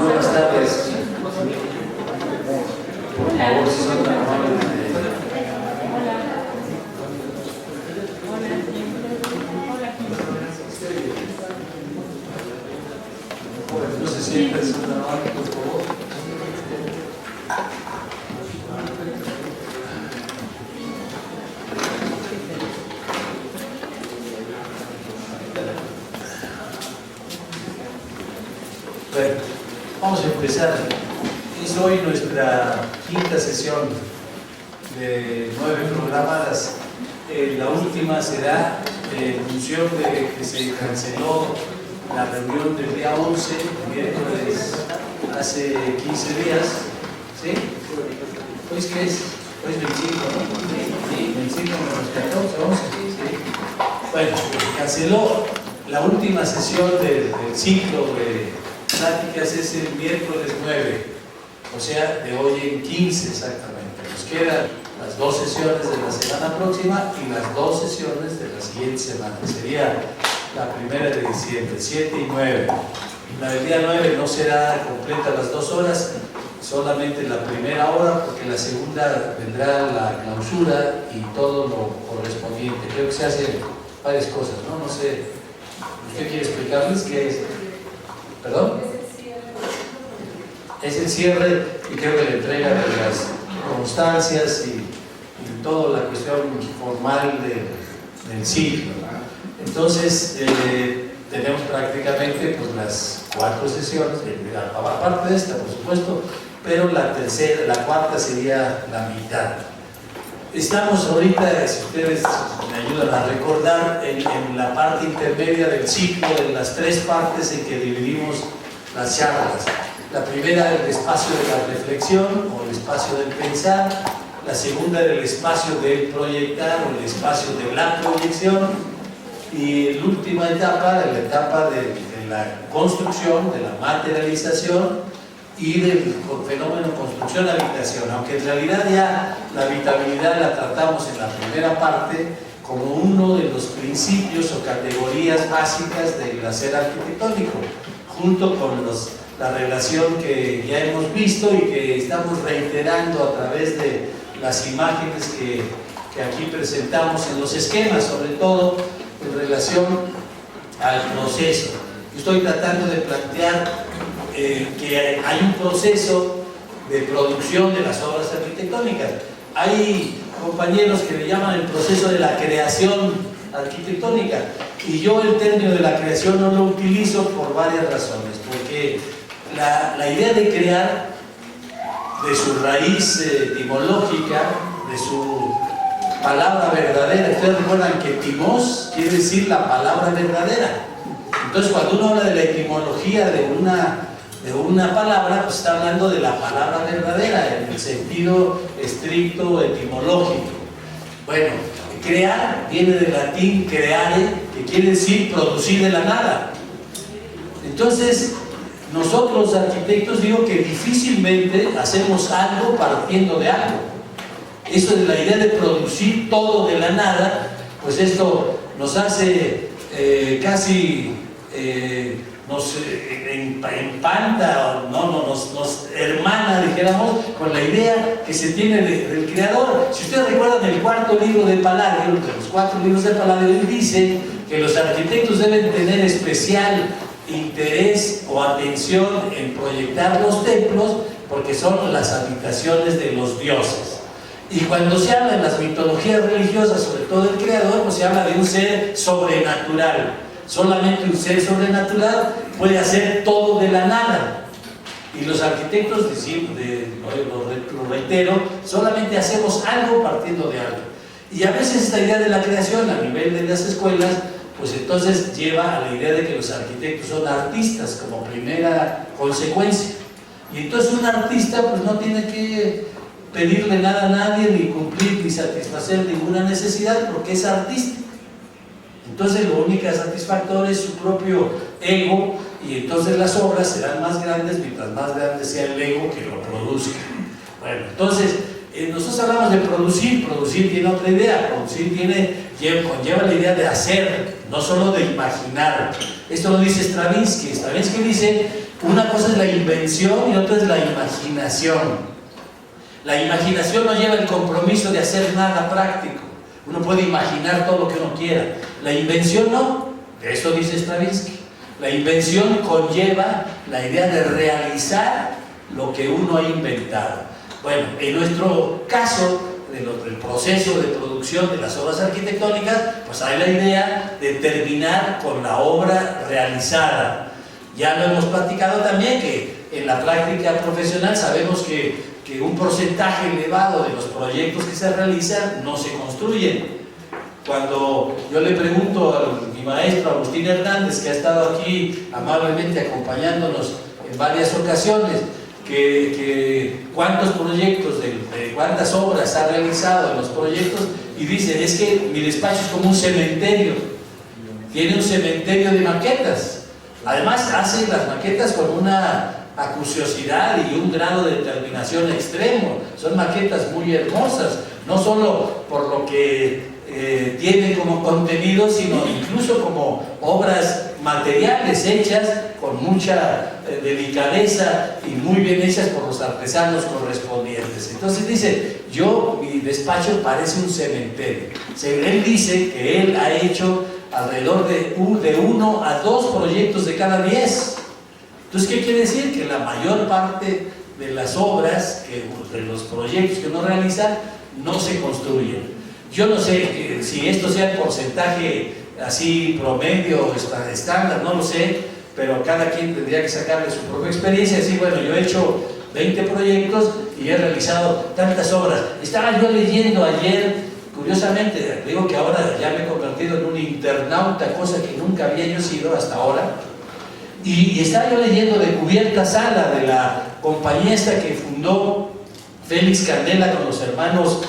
Buenas tardes. Por favor, si son tan amables. No se sienten, son tan amables, por favor. Bueno, vamos a empezar. Es hoy nuestra quinta sesión de 9 programadas. La última será en función de que se canceló la reunión del día 11, miércoles, hace 15 días. ¿Sí? ¿Hoy qué es? Hoy es 25, ¿no? Sí, 25 menos 14, 11. ¿Sí? Bueno, canceló la última sesión del ciclo de pláticas, es el miércoles 9, o sea, de hoy en 15 exactamente. Nos quedan las 2 sesiones de la semana próxima y las 2 sesiones de la siguiente semana. Sería la primera de diciembre, 7 y 9. La del día 9 no será completa las 2 horas, solamente la primera hora, porque la segunda vendrá la clausura y todo lo correspondiente. Creo que se hacen varias cosas, ¿no? No sé, ¿usted quiere explicarles qué es? ¿Perdón? Es el cierre y creo que la entrega de las constancias y toda la cuestión formal del ciclo. Entonces, tenemos prácticamente pues, las 4 sesiones, aparte de esta, por supuesto, pero la cuarta sería la mitad. Estamos ahorita, si ustedes me ayudan a recordar, en la parte intermedia del ciclo, de las 3 partes en que dividimos las charlas. La primera, el espacio de la reflexión o el espacio del pensar. La segunda, el espacio del proyectar o el espacio de la proyección. Y la última etapa, la etapa de la construcción, de la materialización y del fenómeno construcción-habitación, aunque en realidad ya la habitabilidad la tratamos en la primera parte como uno de los principios o categorías básicas del hacer arquitectónico, junto con la relación que ya hemos visto y que estamos reiterando a través de las imágenes que aquí presentamos en los esquemas, sobre todo en relación al proceso. Estoy tratando de plantear que hay un proceso de producción de las obras arquitectónicas. Hay compañeros que le llaman el proceso de la creación arquitectónica, y yo el término de la creación no lo utilizo por varias razones, porque la idea de crear, de su raíz etimológica, de su palabra verdadera, ustedes recuerdan que timos quiere decir la palabra verdadera. Entonces, cuando uno habla de la etimología de una palabra, pues está hablando de la palabra verdadera en el sentido estricto etimológico. Bueno, crear viene del latín creare, que quiere decir producir de la nada. Entonces, nosotros arquitectos digo que difícilmente hacemos algo partiendo de algo. Eso de la idea de producir todo de la nada, pues esto nos hace casi nos empanta, nos hermana, dijéramos, con la idea que se tiene del creador. Si ustedes recuerdan el 4.º libro de Palladio, de los 4 libros de Palladio, él dice que los arquitectos deben tener especial interés o atención en proyectar los templos, porque son las habitaciones de los dioses. Y cuando se habla en las mitologías religiosas, sobre todo del creador, pues se habla de un ser sobrenatural. Solamente un ser sobrenatural puede hacer todo de la nada. Y los arquitectos, lo reitero, solamente hacemos algo partiendo de algo. Y a veces esta idea de la creación a nivel de las escuelas, pues entonces lleva a la idea de que los arquitectos son artistas como primera consecuencia. Y entonces un artista pues no tiene que pedirle nada a nadie, ni cumplir, ni satisfacer ninguna necesidad, porque es artista. Entonces lo único satisfactorio es su propio ego, y entonces las obras serán más grandes mientras más grande sea el ego que lo produzca. Bueno, entonces nosotros hablamos de producir, producir tiene otra idea, producir conlleva la idea de hacer, no solo de imaginar. Esto lo dice Stravinsky. Stravinsky dice, una cosa es la invención y otra es la imaginación. La imaginación no lleva el compromiso de hacer nada práctico. Uno puede imaginar todo lo que uno quiera. La invención no, eso dice Stravinsky. La invención conlleva la idea de realizar lo que uno ha inventado. Bueno, en nuestro caso, del proceso de producción de las obras arquitectónicas, pues hay la idea de terminar con la obra realizada. Ya lo hemos platicado también, que en la práctica profesional sabemos que un porcentaje elevado de los proyectos que se realizan no se construyen. Cuando yo le pregunto a mi maestro Agustín Hernández, que ha estado aquí amablemente acompañándonos en varias ocasiones, que cuántos proyectos, cuántas obras ha realizado en los proyectos, y dice, es que mi despacho es como un cementerio, tiene un cementerio de maquetas. Además hace las maquetas con una acuciosidad y un grado de determinación extremo. Son maquetas muy hermosas, no solo por lo que tienen como contenido, sino incluso como obras materiales hechas con mucha delicadeza y muy bien hechas por los artesanos correspondientes. Entonces dice, mi despacho parece un cementerio. Él dice que él ha hecho alrededor de 1 a 2 proyectos de cada 10. Entonces, ¿qué quiere decir? Que la mayor parte de las obras, de los proyectos que uno realiza, no se construyen. Yo no sé si esto sea el porcentaje así promedio, estándar, no lo sé, pero cada quien tendría que sacarle su propia experiencia y decir, bueno, yo he hecho 20 proyectos y he realizado tantas obras. Estaba yo leyendo ayer, curiosamente, digo que ahora ya me he convertido en un internauta, cosa que nunca había yo sido hasta ahora, y estaba yo leyendo de Cubierta Sala, de la compañía esta que fundó Félix Candela con los hermanos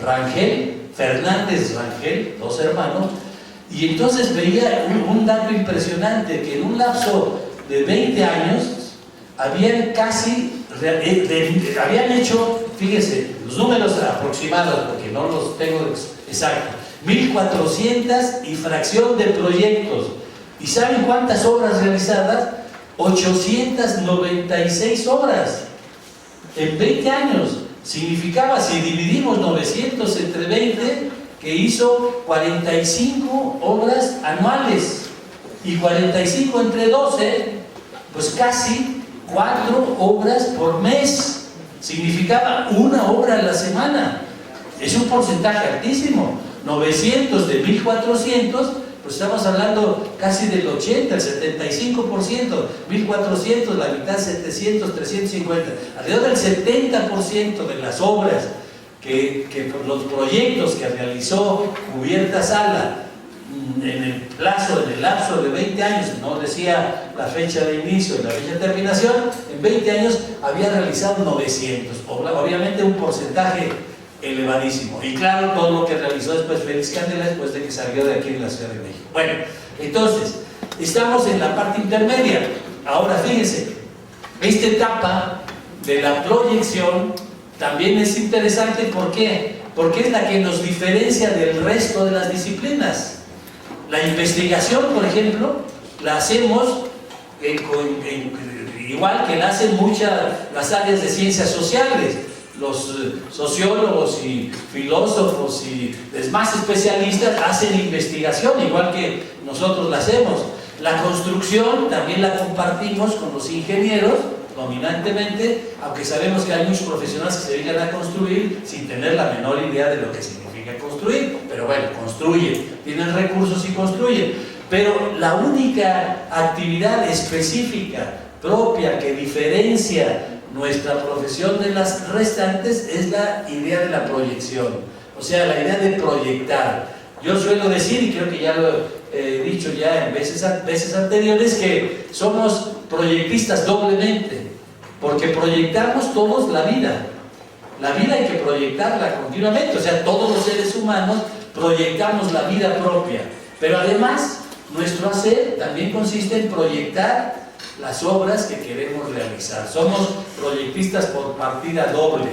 Rangel, Fernández Rangel, 2 hermanos, y entonces veía un dato impresionante, que en un lapso de 20 años habían hecho, fíjese, los números aproximados, porque no los tengo exactos, 1.400 y fracción de proyectos. ¿Y saben cuántas obras realizadas? 896 obras en 20 años. Significaba, si dividimos 900 entre 20, que hizo 45 obras anuales, y 45 entre 12, pues casi 4 obras por mes. Significaba 1 obra a la semana. Es un porcentaje altísimo. 900 de 1.400, pues estamos hablando casi del 80, el 75%, 1.400, la mitad 700, 350, alrededor del 70% de las obras los proyectos que realizó Cubierta Sala en el lapso de 20 años, no decía la fecha de inicio y la fecha de terminación, en 20 años había realizado 900, obviamente un porcentaje elevadísimo. Y claro, todo lo que realizó después Félix Candela después de que salió de aquí en la Ciudad de México. Bueno, entonces, estamos en la parte intermedia. Ahora fíjense, esta etapa de la proyección también es interesante. ¿Por qué? Porque es la que nos diferencia del resto de las disciplinas. La investigación, por ejemplo, la hacemos igual que la hacen las áreas de ciencias sociales. Los sociólogos y filósofos y demás especialistas hacen investigación, igual que nosotros la hacemos. La construcción también la compartimos con los ingenieros, dominantemente, aunque sabemos que hay muchos profesionales que se dedican a construir sin tener la menor idea de lo que significa construir, pero bueno, construyen, tienen recursos y construyen. Pero la única actividad específica, propia, que diferencia nuestra profesión de las restantes es la idea de la proyección, o sea, la idea de proyectar. Yo suelo decir, y creo que ya lo he dicho ya en veces anteriores, que somos proyectistas doblemente, porque proyectamos todos la vida. La vida hay que proyectarla continuamente, o sea, todos los seres humanos proyectamos la vida propia, pero además nuestro hacer también consiste en proyectar las obras que queremos realizar. Somos proyectistas por partida doble.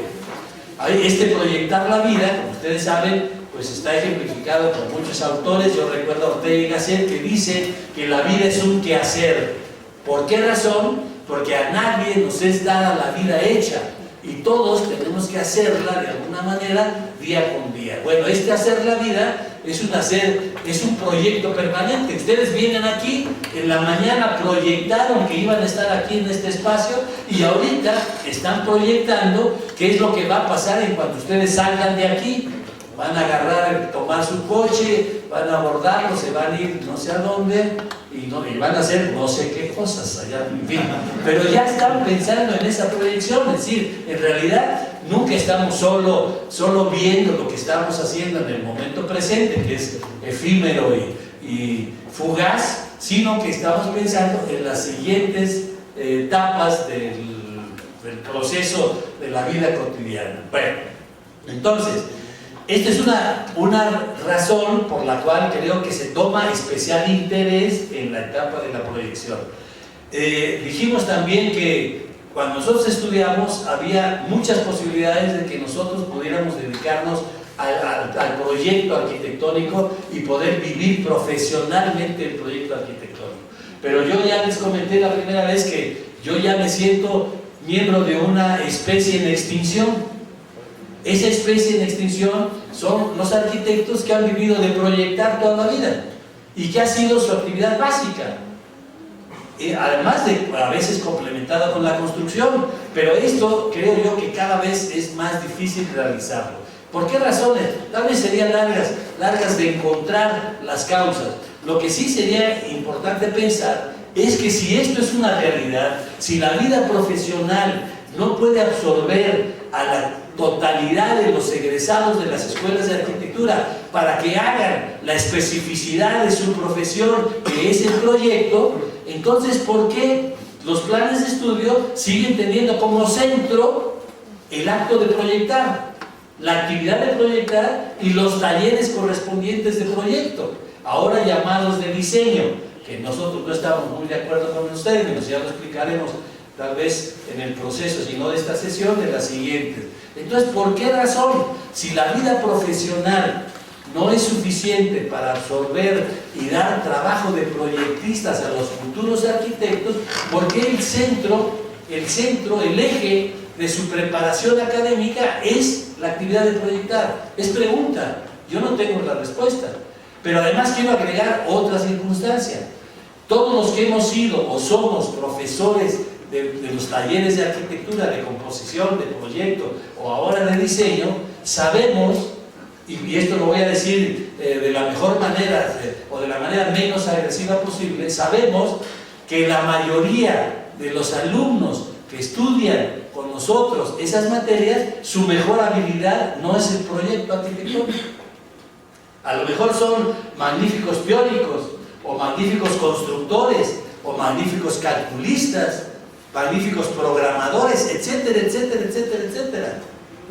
Este proyectar la vida, como ustedes saben, pues está ejemplificado por muchos autores. Yo recuerdo a Ortega y Gasset, que dice que la vida es un quehacer. ¿Por qué razón? Porque a nadie nos es dada la vida hecha y todos tenemos que hacerla de alguna manera día con día. Bueno, hacer la vida es un proyecto permanente. Ustedes vienen aquí, en la mañana proyectaron que iban a estar aquí en este espacio y ahorita están proyectando qué es lo que va a pasar en cuanto ustedes salgan de aquí. Van a agarrar, tomar su coche, van a abordarlo, se van a ir no sé a dónde y van a hacer no sé qué cosas allá, en fin. Pero ya están pensando en esa proyección, es decir, en realidad nunca estamos solo viendo lo que estamos haciendo en el momento presente, que es efímero y fugaz, sino que estamos pensando en las siguientes etapas del proceso de la vida cotidiana. Bueno, entonces, esta es una razón por la cual creo que se toma especial interés en la etapa de la proyección. Dijimos también que cuando nosotros estudiamos había muchas posibilidades de que nosotros pudiéramos dedicarnos al proyecto arquitectónico y poder vivir profesionalmente el proyecto arquitectónico. Pero yo ya les comenté la primera vez que yo ya me siento miembro de una especie en extinción. Esa especie en extinción son los arquitectos que han vivido de proyectar toda la vida y que ha sido su actividad básica, además de a veces complementada con la construcción, pero esto creo yo que cada vez es más difícil realizarlo. ¿Por qué razones? Tal vez serían largas de encontrar las causas. Lo que sí sería importante pensar es que si esto es una realidad, si la vida profesional no puede absorber a la totalidad de los egresados de las escuelas de arquitectura para que hagan la especificidad de su profesión, que es el proyecto, entonces ¿por qué los planes de estudio siguen teniendo como centro el acto de proyectar, la actividad de proyectar y los talleres correspondientes de proyecto, ahora llamados de diseño, que nosotros no estamos muy de acuerdo con ustedes, ya lo explicaremos tal vez en el proceso, si no de esta sesión, de la siguiente. Entonces, ¿por qué razón? Si la vida profesional no es suficiente para absorber y dar trabajo de proyectistas a los futuros arquitectos, ¿por qué el eje de su preparación académica es la actividad de proyectar? Es pregunta, yo no tengo la respuesta. Pero además quiero agregar otra circunstancia. Todos los que hemos sido o somos profesores de los talleres de arquitectura, de composición, de proyecto o ahora de diseño, sabemos, y esto lo voy a decir de la mejor manera o de la manera menos agresiva posible, sabemos que la mayoría de los alumnos que estudian con nosotros esas materias, su mejor habilidad no es el proyecto arquitectónico. A lo mejor son magníficos teóricos o magníficos constructores o magníficos calculistas, magníficos programadores, etcétera, etcétera, etcétera, etcétera.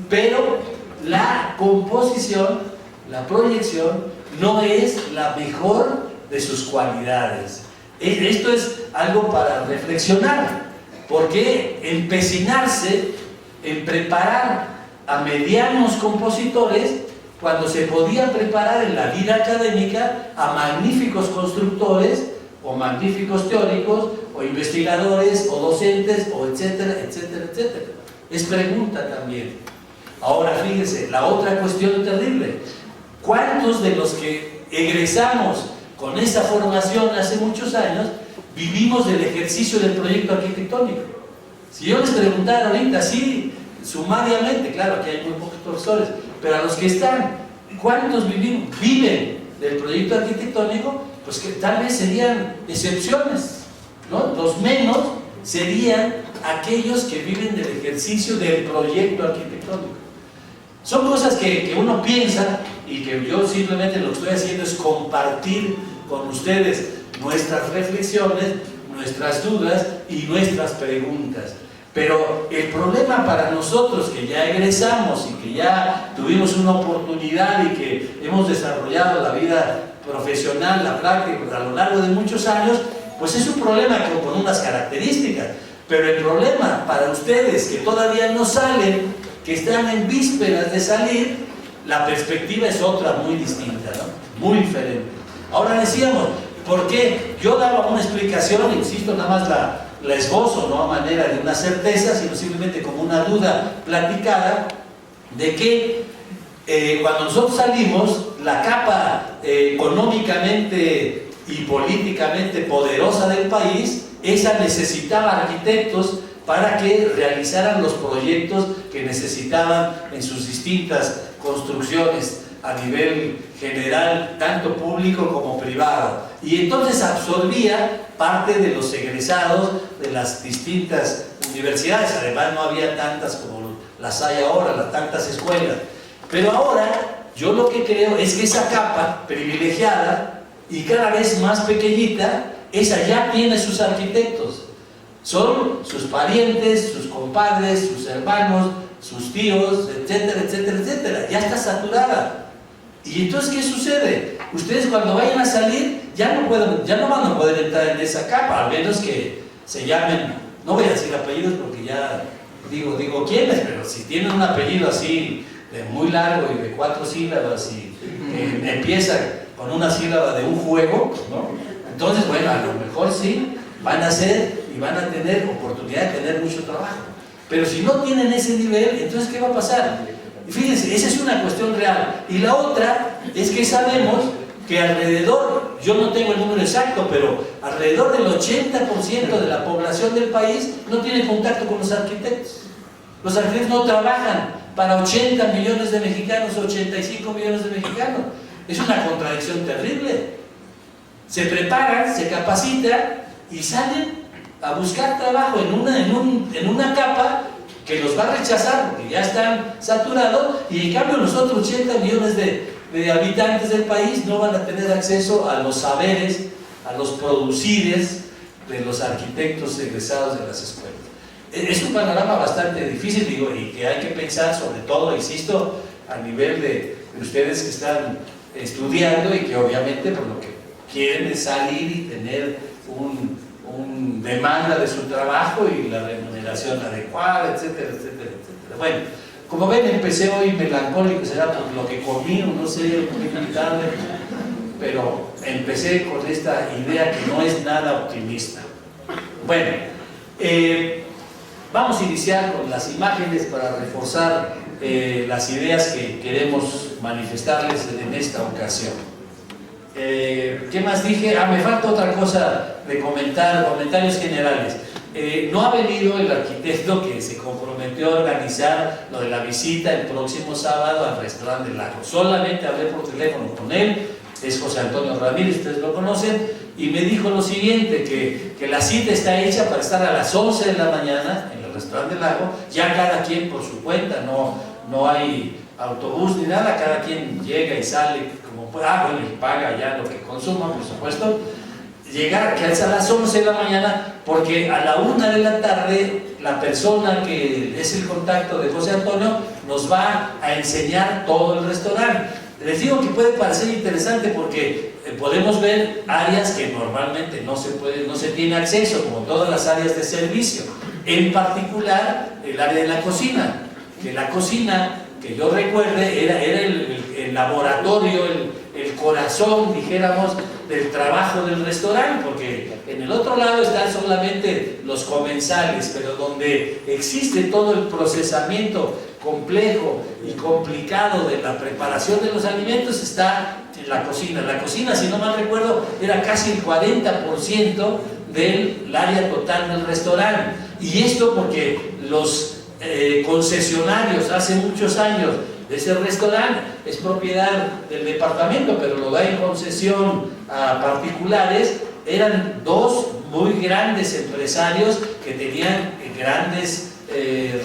Pero la composición, la proyección, no es la mejor de sus cualidades. Esto es algo para reflexionar. ¿Por qué empecinarse en preparar a medianos compositores cuando se podía preparar en la vida académica a magníficos constructores o magníficos teóricos o investigadores o docentes o etcétera, etcétera, etcétera? Es pregunta también. Ahora fíjense, la otra cuestión terrible: ¿cuántos de los que egresamos con esa formación hace muchos años vivimos del ejercicio del proyecto arquitectónico? Si yo les preguntara ahorita así sumariamente, claro que hay muy pocos profesores, pero a los que están, ¿cuántos viven del proyecto arquitectónico? Pues que tal vez serían excepciones, ¿no? Los menos serían aquellos que viven del ejercicio del proyecto arquitectónico. Son cosas que uno piensa y que yo simplemente lo que estoy haciendo es compartir con ustedes nuestras reflexiones, nuestras dudas y nuestras preguntas. Pero el problema para nosotros que ya egresamos y que ya tuvimos una oportunidad y que hemos desarrollado la vida profesional, la práctica a lo largo de muchos años, pues es un problema con unas características. Pero el problema para ustedes que todavía no salen que están en vísperas de salir, la perspectiva es otra muy distinta, ¿no? Muy diferente. Ahora decíamos, ¿por qué? Yo daba una explicación, insisto, nada más la esbozo, no a manera de una certeza, sino simplemente como una duda platicada, de que cuando nosotros salimos, la capa económicamente y políticamente poderosa del país, esa necesitaba arquitectos para que realizaran los proyectos que necesitaban en sus distintas construcciones a nivel general, tanto público como privado. Y entonces absorbía parte de los egresados de las distintas universidades. Además no había tantas como las hay ahora, las tantas escuelas. Pero ahora yo lo que creo es que esa capa privilegiada y cada vez más pequeñita, esa ya tiene sus arquitectos. Son sus parientes, sus compadres, sus hermanos, sus tíos, etcétera, etcétera, etcétera. Ya está saturada. Y entonces, ¿qué sucede? Ustedes cuando vayan a salir ya no van a poder entrar en esa capa, al menos que se llamen, no voy a decir apellidos porque ya digo quiénes, pero si tienen un apellido así muy largo y de 4 sílabas y empieza con una sílaba de un juego, ¿no? Entonces, bueno, a lo mejor sí van a ser y van a tener oportunidad de tener mucho trabajo. Pero si no tienen ese nivel, entonces ¿qué va a pasar? Fíjense, esa es una cuestión real. Y la otra es que sabemos que alrededor, yo no tengo el número exacto, pero alrededor del 80% de la población del país no tiene contacto con los arquitectos. Los arquitectos no trabajan para 80 millones de mexicanos o 85 millones de mexicanos. Es una contradicción terrible. Se preparan, se capacitan y salen a buscar trabajo en una capa que los va a rechazar porque ya están saturados, y en cambio los otros 80 millones de habitantes del país no van a tener acceso a los saberes, a los producires de los arquitectos egresados de las escuelas. Es un panorama bastante difícil, digo, y que hay que pensar sobre todo, insisto, a nivel de ustedes que están estudiando y que obviamente por lo que quieren es salir y tener un demanda de su trabajo y la remuneración adecuada, etcétera, etcétera, etcétera. Bueno, como ven, empecé hoy melancólico, será por lo que comí, no sé, muy tarde, pero empecé con esta idea que no es nada optimista. Bueno, vamos a iniciar con las imágenes para reforzar las ideas que queremos manifestarles en esta ocasión. ¿Qué más dije? Me falta otra cosa de comentarios generales. No ha venido el arquitecto que se comprometió a organizar lo de la visita el próximo sábado al restaurante del Lago. Solamente hablé por teléfono con él, es José Antonio Ramírez, ustedes lo conocen, y me dijo lo siguiente, que la cita está hecha para estar a las 11 de la mañana en el restaurante del Lago, ya cada quien por su cuenta, no hay autobús ni nada, cada quien llega y sale como pueda, bueno, y paga ya lo que consuma, por supuesto. Llegar, que es a las 11 de la mañana, porque a la 1 de la tarde la persona que es el contacto de José Antonio nos va a enseñar todo el restaurante. Les digo que puede parecer interesante porque podemos ver áreas que normalmente no se tiene acceso, como todas las áreas de servicio, en particular el área de la cocina, que la cocina, que yo recuerde, era el laboratorio, el corazón, dijéramos, del trabajo del restaurante, porque en el otro lado están solamente los comensales, pero donde existe todo el procesamiento complejo y complicado de la preparación de los alimentos está en la cocina. La cocina, si no mal recuerdo, era casi el 40% del área total del restaurante. Y esto porque los concesionarios hace muchos años de ese restaurante es propiedad del departamento, pero lo da en concesión a particulares. Eran dos muy grandes empresarios que tenían grandes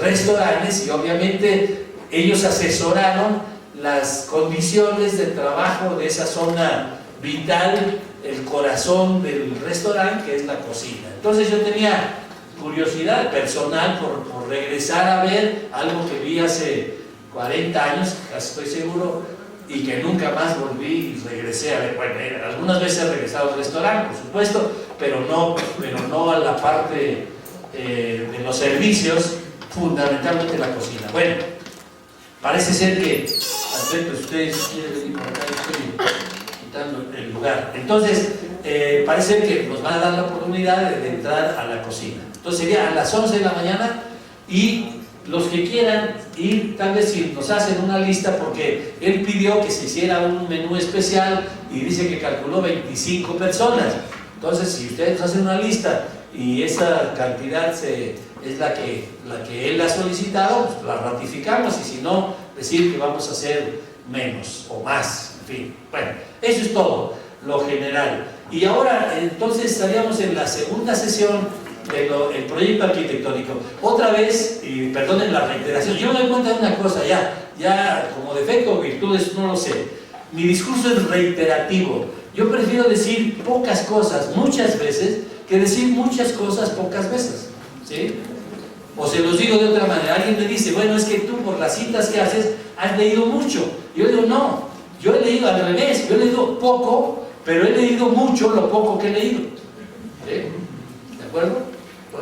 restaurantes, y obviamente ellos asesoraron las condiciones de trabajo de esa zona vital, el corazón del restaurante, que es la cocina. Entonces yo tenía curiosidad personal por regresar a ver algo que vi hace 40 años, casi estoy seguro, y que nunca más volví y regresé a ver. Bueno, algunas veces he regresado al restaurante, por supuesto, pero no a la parte de los servicios, fundamentalmente la cocina. Bueno, Parece ser que, Alberto, si ustedes quieren venir por acá, estoy quitando el lugar. Entonces, parece ser que nos van a dar la oportunidad de entrar a la cocina. Entonces sería a las 11 de la mañana y los que quieran ir, tal vez si nos hacen una lista, porque él pidió que se hiciera un menú especial y dice que calculó 25 personas. Entonces, si ustedes hacen una lista y esa cantidad es la que él ha solicitado, pues la ratificamos, y si no, decir que vamos a hacer menos o más, en fin. Bueno, eso es todo, lo general. Y ahora, entonces, estaríamos en la segunda sesión del proyecto arquitectónico. Otra vez, y perdonen la reiteración, yo me doy cuenta de una cosa, ya como defecto o virtudes, no lo sé. Mi discurso es reiterativo. Yo prefiero decir pocas cosas muchas veces que decir muchas cosas pocas veces, ¿sí? O se los digo de otra manera. Alguien me dice, bueno, es que tú por las citas que haces has leído mucho. Yo digo, no, yo he leído al revés, yo he leído poco, pero he leído mucho lo poco que he leído, ¿sí? ¿De acuerdo?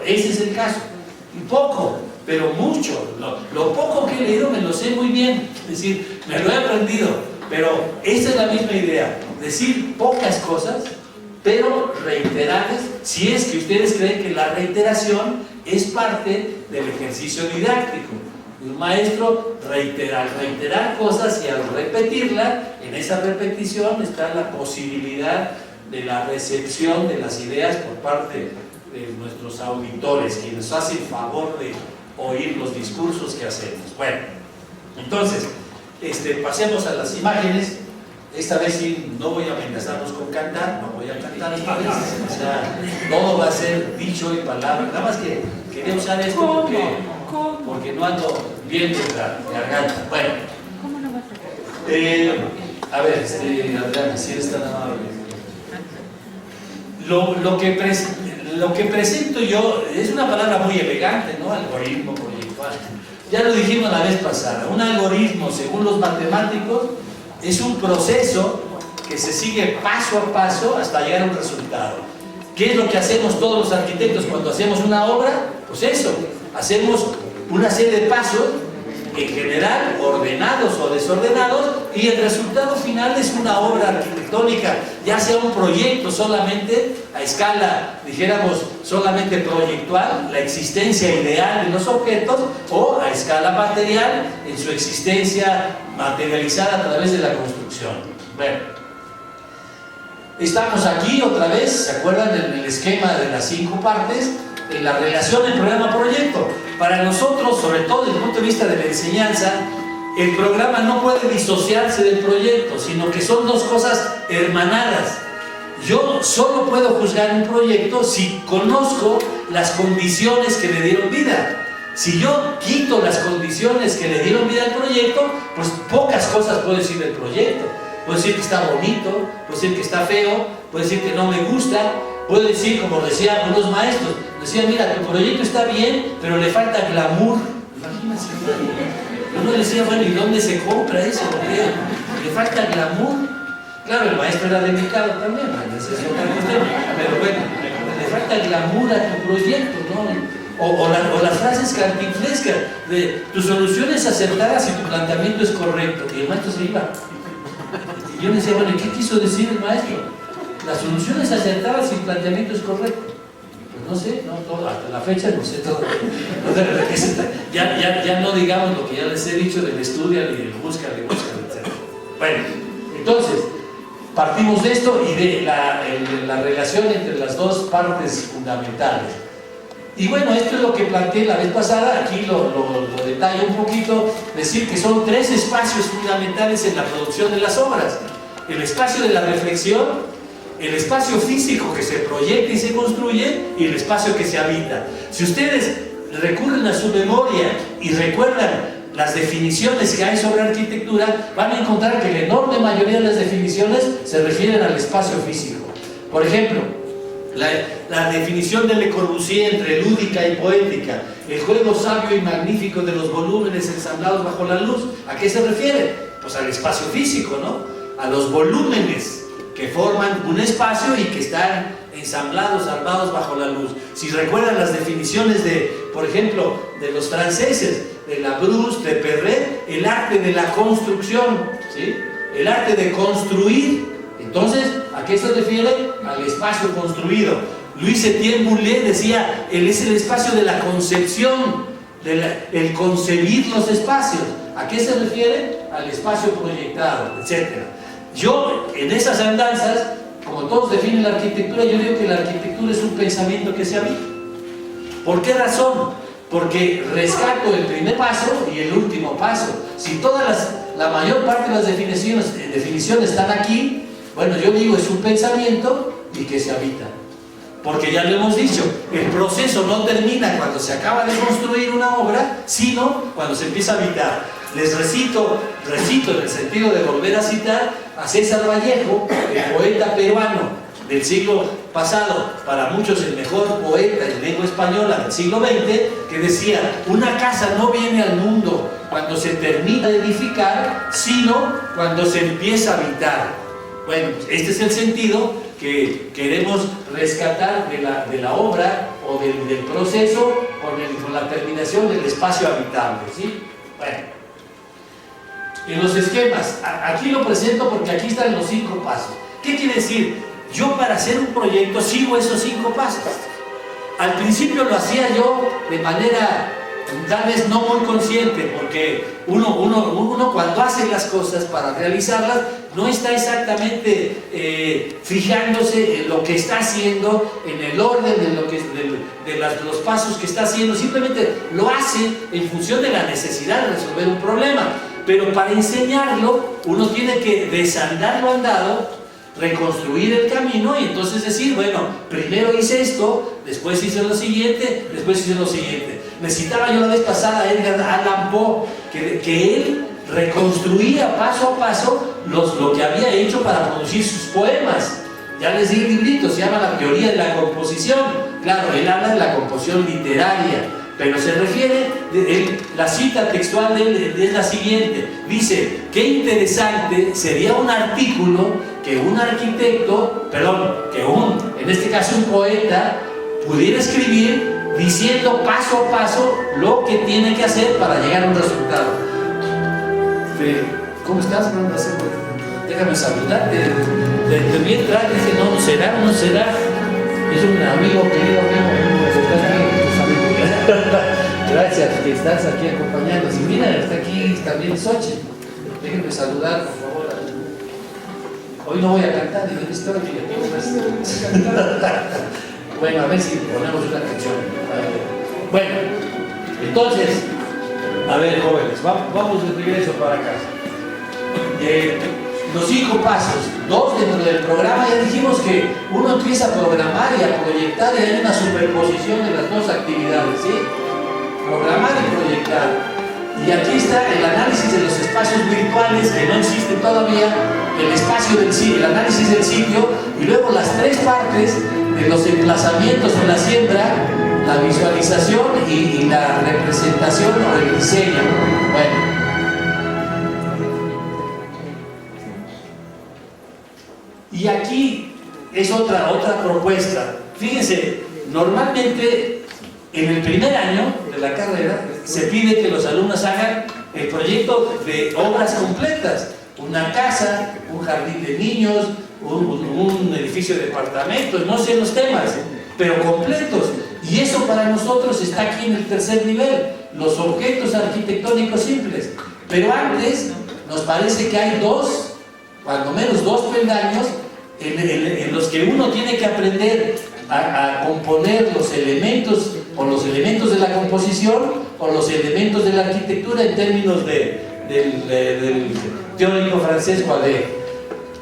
Ese es el caso. Y poco, pero mucho. Lo poco que he leído me lo sé muy bien, es decir, me lo he aprendido, pero esa es la misma idea, decir pocas cosas, pero reiteradas, si es que ustedes creen que la reiteración es parte del ejercicio didáctico. Un maestro reiterar cosas, y al repetirla, en esa repetición está la posibilidad de la recepción de las ideas por parte de nuestros auditores, quienes hacen favor de oír los discursos que hacemos. Bueno, entonces, pasemos a las imágenes. Esta vez sí, no voy a amenazarlos con cantar, no voy a cantar esta vez, o sea, todo va a ser dicho y palabras. Nada más que quería usar esto porque no ando bien de la garganta. Bueno, a ver, Adriana, si eres tan amable. Lo que presento yo es una palabra muy elegante, ¿no? Algoritmo proyectual. Ya lo dijimos la vez pasada. Un algoritmo, según los matemáticos, es un proceso que se sigue paso a paso hasta llegar a un resultado. ¿Qué es lo que hacemos todos los arquitectos cuando hacemos una obra? Pues eso, hacemos una serie de pasos, en general ordenados o desordenados, y el resultado final es una obra arquitectónica, ya sea un proyecto solamente a escala, dijéramos, solamente proyectual, la existencia ideal de los objetos, o a escala material, en su existencia materializada a través de la construcción. Bueno, estamos aquí otra vez, ¿se acuerdan en el esquema de las 5 partes? En la relación del programa-proyecto. Para nosotros, sobre todo desde el punto de vista de la enseñanza, el programa no puede disociarse del proyecto, sino que son dos cosas hermanadas. Yo solo puedo juzgar un proyecto si conozco las condiciones que le dieron vida. Si yo quito las condiciones que le dieron vida al proyecto, pues pocas cosas puedo decir del proyecto. Puedo decir que está bonito, puedo decir que está feo, puedo decir que no me gusta, puedo decir, como decían algunos maestros, decían, mira, tu proyecto está bien, pero le falta glamour. Imagínense, uno decía, bueno, ¿y dónde se compra eso? ¿Le falta glamour? Claro, el maestro era delicado también, pero bueno, le falta glamour a tu proyecto, ¿no? O las frases cantinflescas de tus soluciones acertadas y tu planteamiento es correcto. Y el maestro se iba. Y yo le decía, bueno, ¿qué quiso decir el maestro? Las soluciones acertadas y el planteamiento es correcto. Pues no sé, hasta la fecha no sé todo. Ya no digamos lo que ya les he dicho del estudio y del busca, etc. Bueno, entonces, partimos de esto y de la relación entre las dos partes fundamentales. Y bueno, esto es lo que planteé la vez pasada, aquí lo detallo un poquito, decir que son 3 espacios fundamentales en la producción de las obras. El espacio de la reflexión, el espacio físico que se proyecta y se construye, y el espacio que se habita. Si ustedes recurren a su memoria y recuerdan las definiciones que hay sobre arquitectura, van a encontrar que la enorme mayoría de las definiciones se refieren al espacio físico. Por ejemplo, la definición de Le Corbusier entre lúdica y poética, el juego sabio y magnífico de los volúmenes ensamblados bajo la luz. ¿A qué se refiere? Pues al espacio físico, ¿no? A los volúmenes que forman un espacio y que están ensamblados, armados bajo la luz. Si recuerdan las definiciones de, por ejemplo, de los franceses, de Labrousse, de Perret, el arte de la construcción, ¿sí? El arte de construir. Entonces, ¿a qué se refiere? Al espacio construido. Luis Etienne Boulez decía, él es el espacio de la concepción, el concebir los espacios. ¿A qué se refiere? Al espacio proyectado, etc. Yo, en esas andanzas, como todos definen la arquitectura, yo digo que la arquitectura es un pensamiento que se habita. ¿Por qué razón? Porque rescato el primer paso y el último paso. Si la mayor parte de las definiciones están aquí, bueno, yo digo es un pensamiento y que se habita. Porque ya lo hemos dicho, el proceso no termina cuando se acaba de construir una obra, sino cuando se empieza a habitar. Les recito en el sentido de volver a citar a César Vallejo, el poeta peruano del siglo pasado, para muchos el mejor poeta en lengua española del siglo XX, que decía, una casa no viene al mundo cuando se termina de edificar, sino cuando se empieza a habitar. Bueno, este es el sentido que queremos rescatar de la obra o del proceso con la terminación del espacio habitable, ¿sí? Bueno, en los esquemas, aquí lo presento porque aquí están los 5 pasos. ¿Qué quiere decir? Yo para hacer un proyecto sigo esos 5 pasos. Al principio lo hacía yo de manera tal vez no muy consciente, porque uno cuando hace las cosas para realizarlas no está exactamente fijándose en lo que está haciendo, en el orden de los pasos que está haciendo, simplemente lo hace en función de la necesidad de resolver un problema. Pero para enseñarlo uno tiene que desandar lo andado, reconstruir el camino y entonces decir, bueno, primero hice esto, después hice lo siguiente, después hice lo siguiente. Necesitaba yo la vez pasada a Edgar Allan Poe, que él reconstruía paso a paso lo que había hecho para producir sus poemas. Ya les di el librito, se llama La teoría de la composición. Claro, él habla de la composición literaria, pero se refiere, la cita textual de él es la siguiente. Dice, qué interesante sería un artículo que un arquitecto, en este caso un poeta, pudiera escribir diciendo paso a paso lo que tiene que hacer para llegar a un resultado. ¿Cómo estás? Déjame saludarte. Te vi entrar y dije, no será, no será. Es un amigo, querido amigo, estás aquí. Gracias que estás aquí acompañándonos. Y mira, está aquí también Xochitl. Déjenme saludar, por favor. Hoy no voy a cantar, ni de historia, Bueno, a ver si ponemos una canción. Bueno, entonces, a ver, jóvenes, vamos de regreso para casa. Los 5 pasos, 2 dentro del programa, ya dijimos que uno empieza a programar y a proyectar y hay una superposición de las 2 actividades, ¿sí? Programar y proyectar. Y aquí está el análisis de los espacios virtuales que no existen todavía, el espacio del sitio, el análisis del sitio, y luego las 3 partes de los emplazamientos en la siembra, la visualización y la representación o el diseño. Bueno. Y aquí es otra propuesta. Fíjense, normalmente en el primer año de la carrera se pide que los alumnos hagan el proyecto de obras completas. Una casa, un jardín de niños, un edificio de departamentos, no sé los temas, pero completos. Y eso para nosotros está aquí en el tercer nivel, los objetos arquitectónicos simples. Pero antes nos parece que hay 2, cuando menos 2 peldaños en los que uno tiene que aprender a componer los elementos o los elementos de la composición o los elementos de la arquitectura en términos del teórico francés Guadet.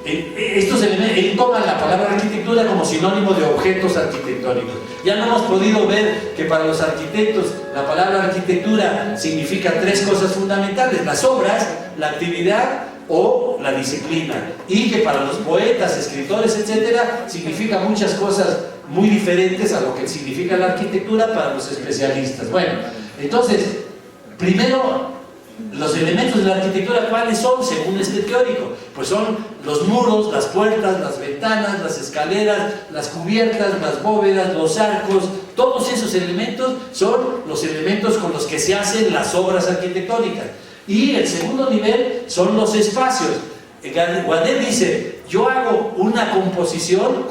Estos elementos, él toma la palabra arquitectura como sinónimo de objetos arquitectónicos. Ya no hemos podido ver que para los arquitectos la palabra arquitectura significa 3 cosas fundamentales: las obras, la actividad o la disciplina, y que para los poetas, escritores, etcétera, significa muchas cosas muy diferentes a lo que significa la arquitectura para los especialistas. Bueno, entonces, primero, los elementos de la arquitectura, ¿cuáles son según este teórico? Pues son los muros, las puertas, las ventanas, las escaleras, las cubiertas, las bóvedas, los arcos, todos esos elementos son los elementos con los que se hacen las obras arquitectónicas. Y el segundo nivel son los espacios. Guadet dice, yo hago una composición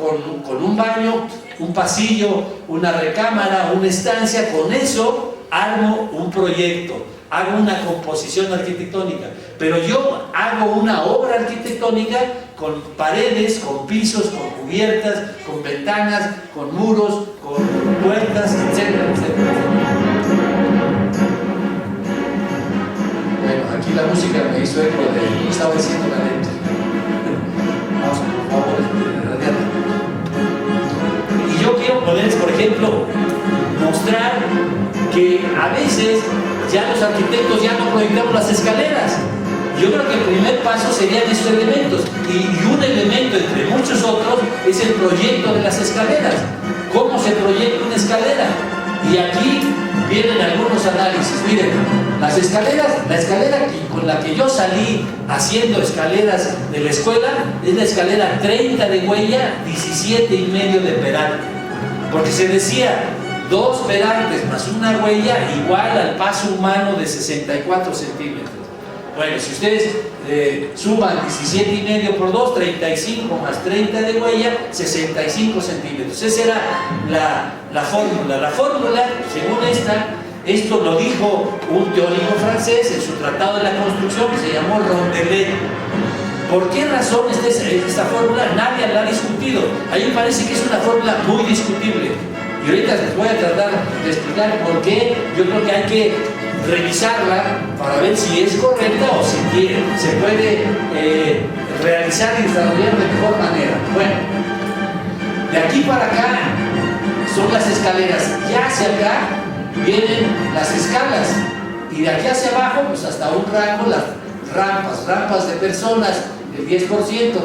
con un baño, un pasillo, una recámara, una estancia, con eso armo un proyecto, hago una composición arquitectónica, pero yo hago una obra arquitectónica con paredes, con pisos, con cubiertas, con ventanas, con muros, con puertas, etcétera, etcétera. Bueno, aquí la música me hizo eco de lo que estaba diciendo la gente. Vamos, por favor, radiante. Y yo quiero ponerles, por ejemplo, mostrar que a veces ya los arquitectos ya no proyectamos las escaleras. Yo creo que el primer paso serían esos elementos, y un elemento entre muchos otros es el proyecto de las escaleras. ¿Cómo se proyecta una escalera? Y aquí vienen algunos análisis. Miren, las escaleras, la escalera con la que yo salí haciendo escaleras de la escuela es la escalera 30 de huella, 17,5 de peralte, porque se decía 2 perantes más una huella igual al paso humano de 64 centímetros. Bueno, si ustedes suman 17,5 por 2, 35 más 30 de huella, 65 centímetros. Esa era la fórmula. La fórmula, según esto lo dijo un teórico francés en su tratado de la construcción, que se llamó Rondelet. ¿Por qué razón esta fórmula? Nadie la ha discutido. A mí me parece que es una fórmula muy discutible. Y ahorita les voy a tratar de explicar por qué. Yo creo que hay que revisarla para ver si es correcta o si se puede realizar y desarrollar de mejor manera. Bueno, de aquí para acá son las escaleras. Ya hacia acá vienen las escalas. Y de aquí hacia abajo, pues hasta un rango, las rampas de personas, el 10%,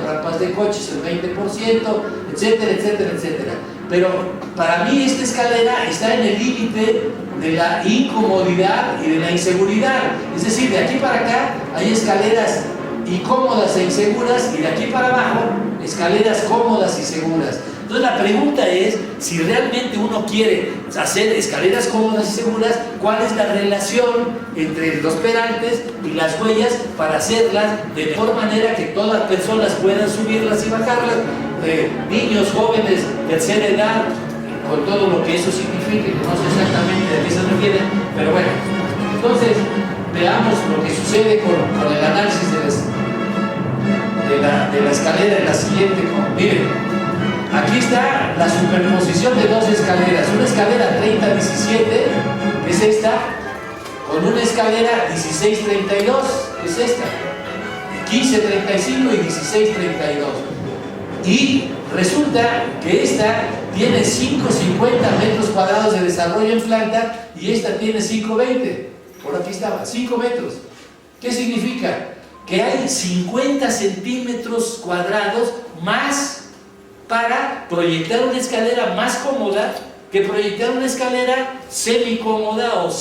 rampas de coches, el 20%, etcétera, etcétera, etcétera. Pero para mí esta escalera está en el límite de la incomodidad y de la inseguridad. Es decir, de aquí para acá hay escaleras incómodas e inseguras, y de aquí para abajo escaleras cómodas y seguras. Entonces la pregunta es, si realmente uno quiere hacer escaleras cómodas y seguras, ¿cuál es la relación entre los perantes y las huellas para hacerlas de mejor manera que todas las personas puedan subirlas y bajarlas? Niños, jóvenes, tercera edad, con todo lo que eso significa, no sé exactamente a qué se refiere, pero bueno. Entonces, veamos lo que sucede con el análisis de la escalera en la siguiente. Miren, aquí está la superposición de dos escaleras. Una escalera 30-17, que es esta, con una escalera 16-32, que es esta, 15-35 y 16-32. Y resulta que esta tiene 5,50 metros cuadrados de desarrollo en planta, y esta tiene 5,20. Por aquí estaba, 5 metros. ¿Qué significa? Que hay 50 centímetros cuadrados más para proyectar una escalera más cómoda que proyectar una escalera semicómoda o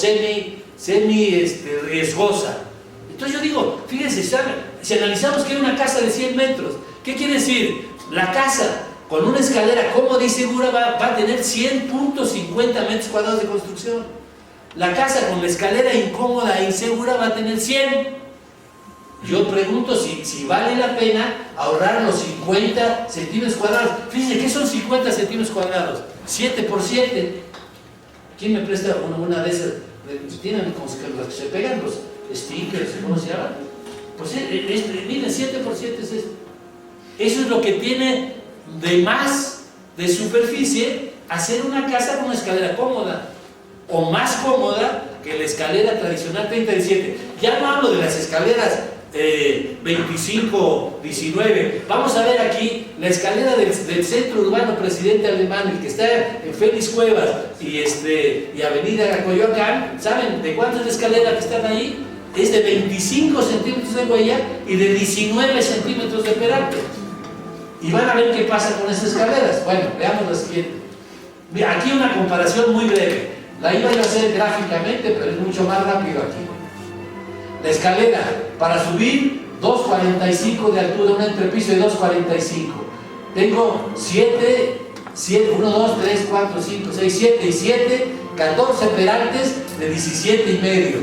riesgosa. Entonces yo digo, fíjense, si analizamos que hay una casa de 100 metros, ¿qué quiere decir? La casa con una escalera cómoda y segura va a tener 100.50 metros cuadrados de construcción. La casa con la escalera incómoda e insegura va a tener 100. Yo pregunto si vale la pena ahorrar los 50 centímetros cuadrados. Fíjense, ¿qué son 50 centímetros cuadrados? 7 por 7. ¿Quién me presta una de esas? Tienen como los que se pegan, los stickers, ¿cómo se llama? Pues miren, 7 por 7 es esto. Eso es lo que tiene de más de superficie hacer una casa con una escalera cómoda, o más cómoda que la escalera tradicional 37. Ya no hablo de las escaleras 25-19. Vamos a ver aquí la escalera del centro urbano Presidente Alemán, el que está en Félix Cuevas y Avenida Coyoacán. ¿Saben de cuánto es la escalera que están ahí? Es de 25 centímetros de huella y de 19 centímetros de peralte. Y van a ver qué pasa con estas escaleras. Bueno, veamos la siguiente. Aquí una comparación muy breve. La iba yo a hacer gráficamente, pero es mucho más rápido aquí. La escalera, para subir 2,45 de altura, un entrepiso de 2,45. Tengo 1, 2, 3, 4, 5, 6, 7 y 7, 14 peraltes de 17,5.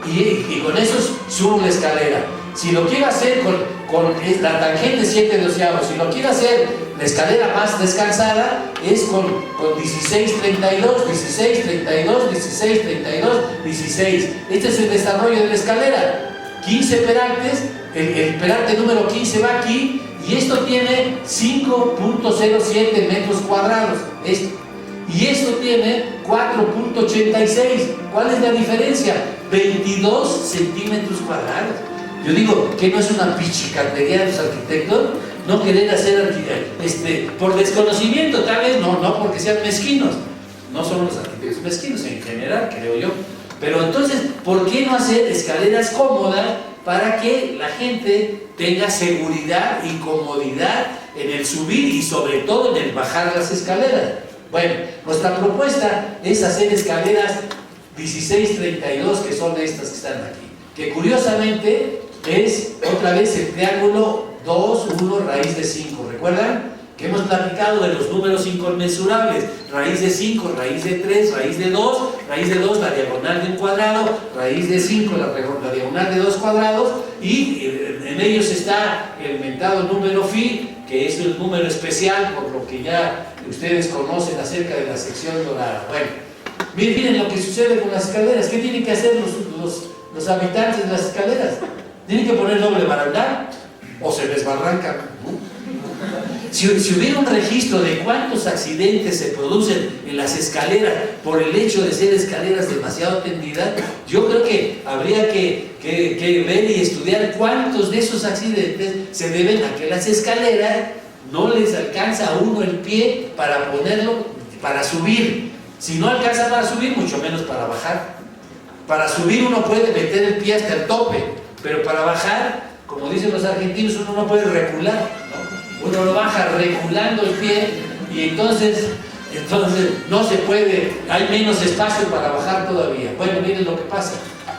Y con esos subo la escalera. Si lo quiero hacer con la tangente 7/12, si lo quiero hacer la escalera más descansada, es con 16, 32, 16, 32, 16, 32, 16. Este es el desarrollo de la escalera. 15 peraltes, el peralte número 15 va aquí, y esto tiene 5,07 metros cuadrados. Y esto tiene 4,86. ¿Cuál es la diferencia? 22 centímetros cuadrados. Yo digo que no es una pichicatería de los arquitectos no querer hacer por desconocimiento, tal vez, no porque sean mezquinos. No son los arquitectos mezquinos en general, creo yo. Pero entonces, ¿por qué no hacer escaleras cómodas para que la gente tenga seguridad y comodidad en el subir y sobre todo en el bajar las escaleras? Bueno, nuestra propuesta es hacer escaleras 16-32, que son estas que están aquí, que curiosamente es otra vez el triángulo 2, 1, raíz de 5. ¿Recuerdan? Que hemos platicado de los números inconmensurables: raíz de 5, raíz de 3, raíz de 2, la diagonal de un cuadrado, raíz de 5, la diagonal de 2 cuadrados, y en ellos está el mentado número phi, que es el número especial, por lo que ya ustedes conocen acerca de la sección dorada. Bueno, miren lo que sucede con las escaleras. ¿Qué tienen que hacer los habitantes de las escaleras? ¿Tienen que poner doble barandal o se desbarrancan? Si hubiera un registro de cuántos accidentes se producen en las escaleras por el hecho de ser escaleras demasiado tendidas, yo creo que habría que ver y estudiar cuántos de esos accidentes se deben a que las escaleras no les alcanza a uno el pie para ponerlo, para subir. Si no alcanza para subir, mucho menos para bajar. Para subir uno puede meter el pie hasta el tope, pero para bajar, como dicen los argentinos, uno no puede recular, ¿no? Uno lo baja reculando el pie, y entonces no se puede, hay menos espacio para bajar todavía. Bueno, miren lo que pasa.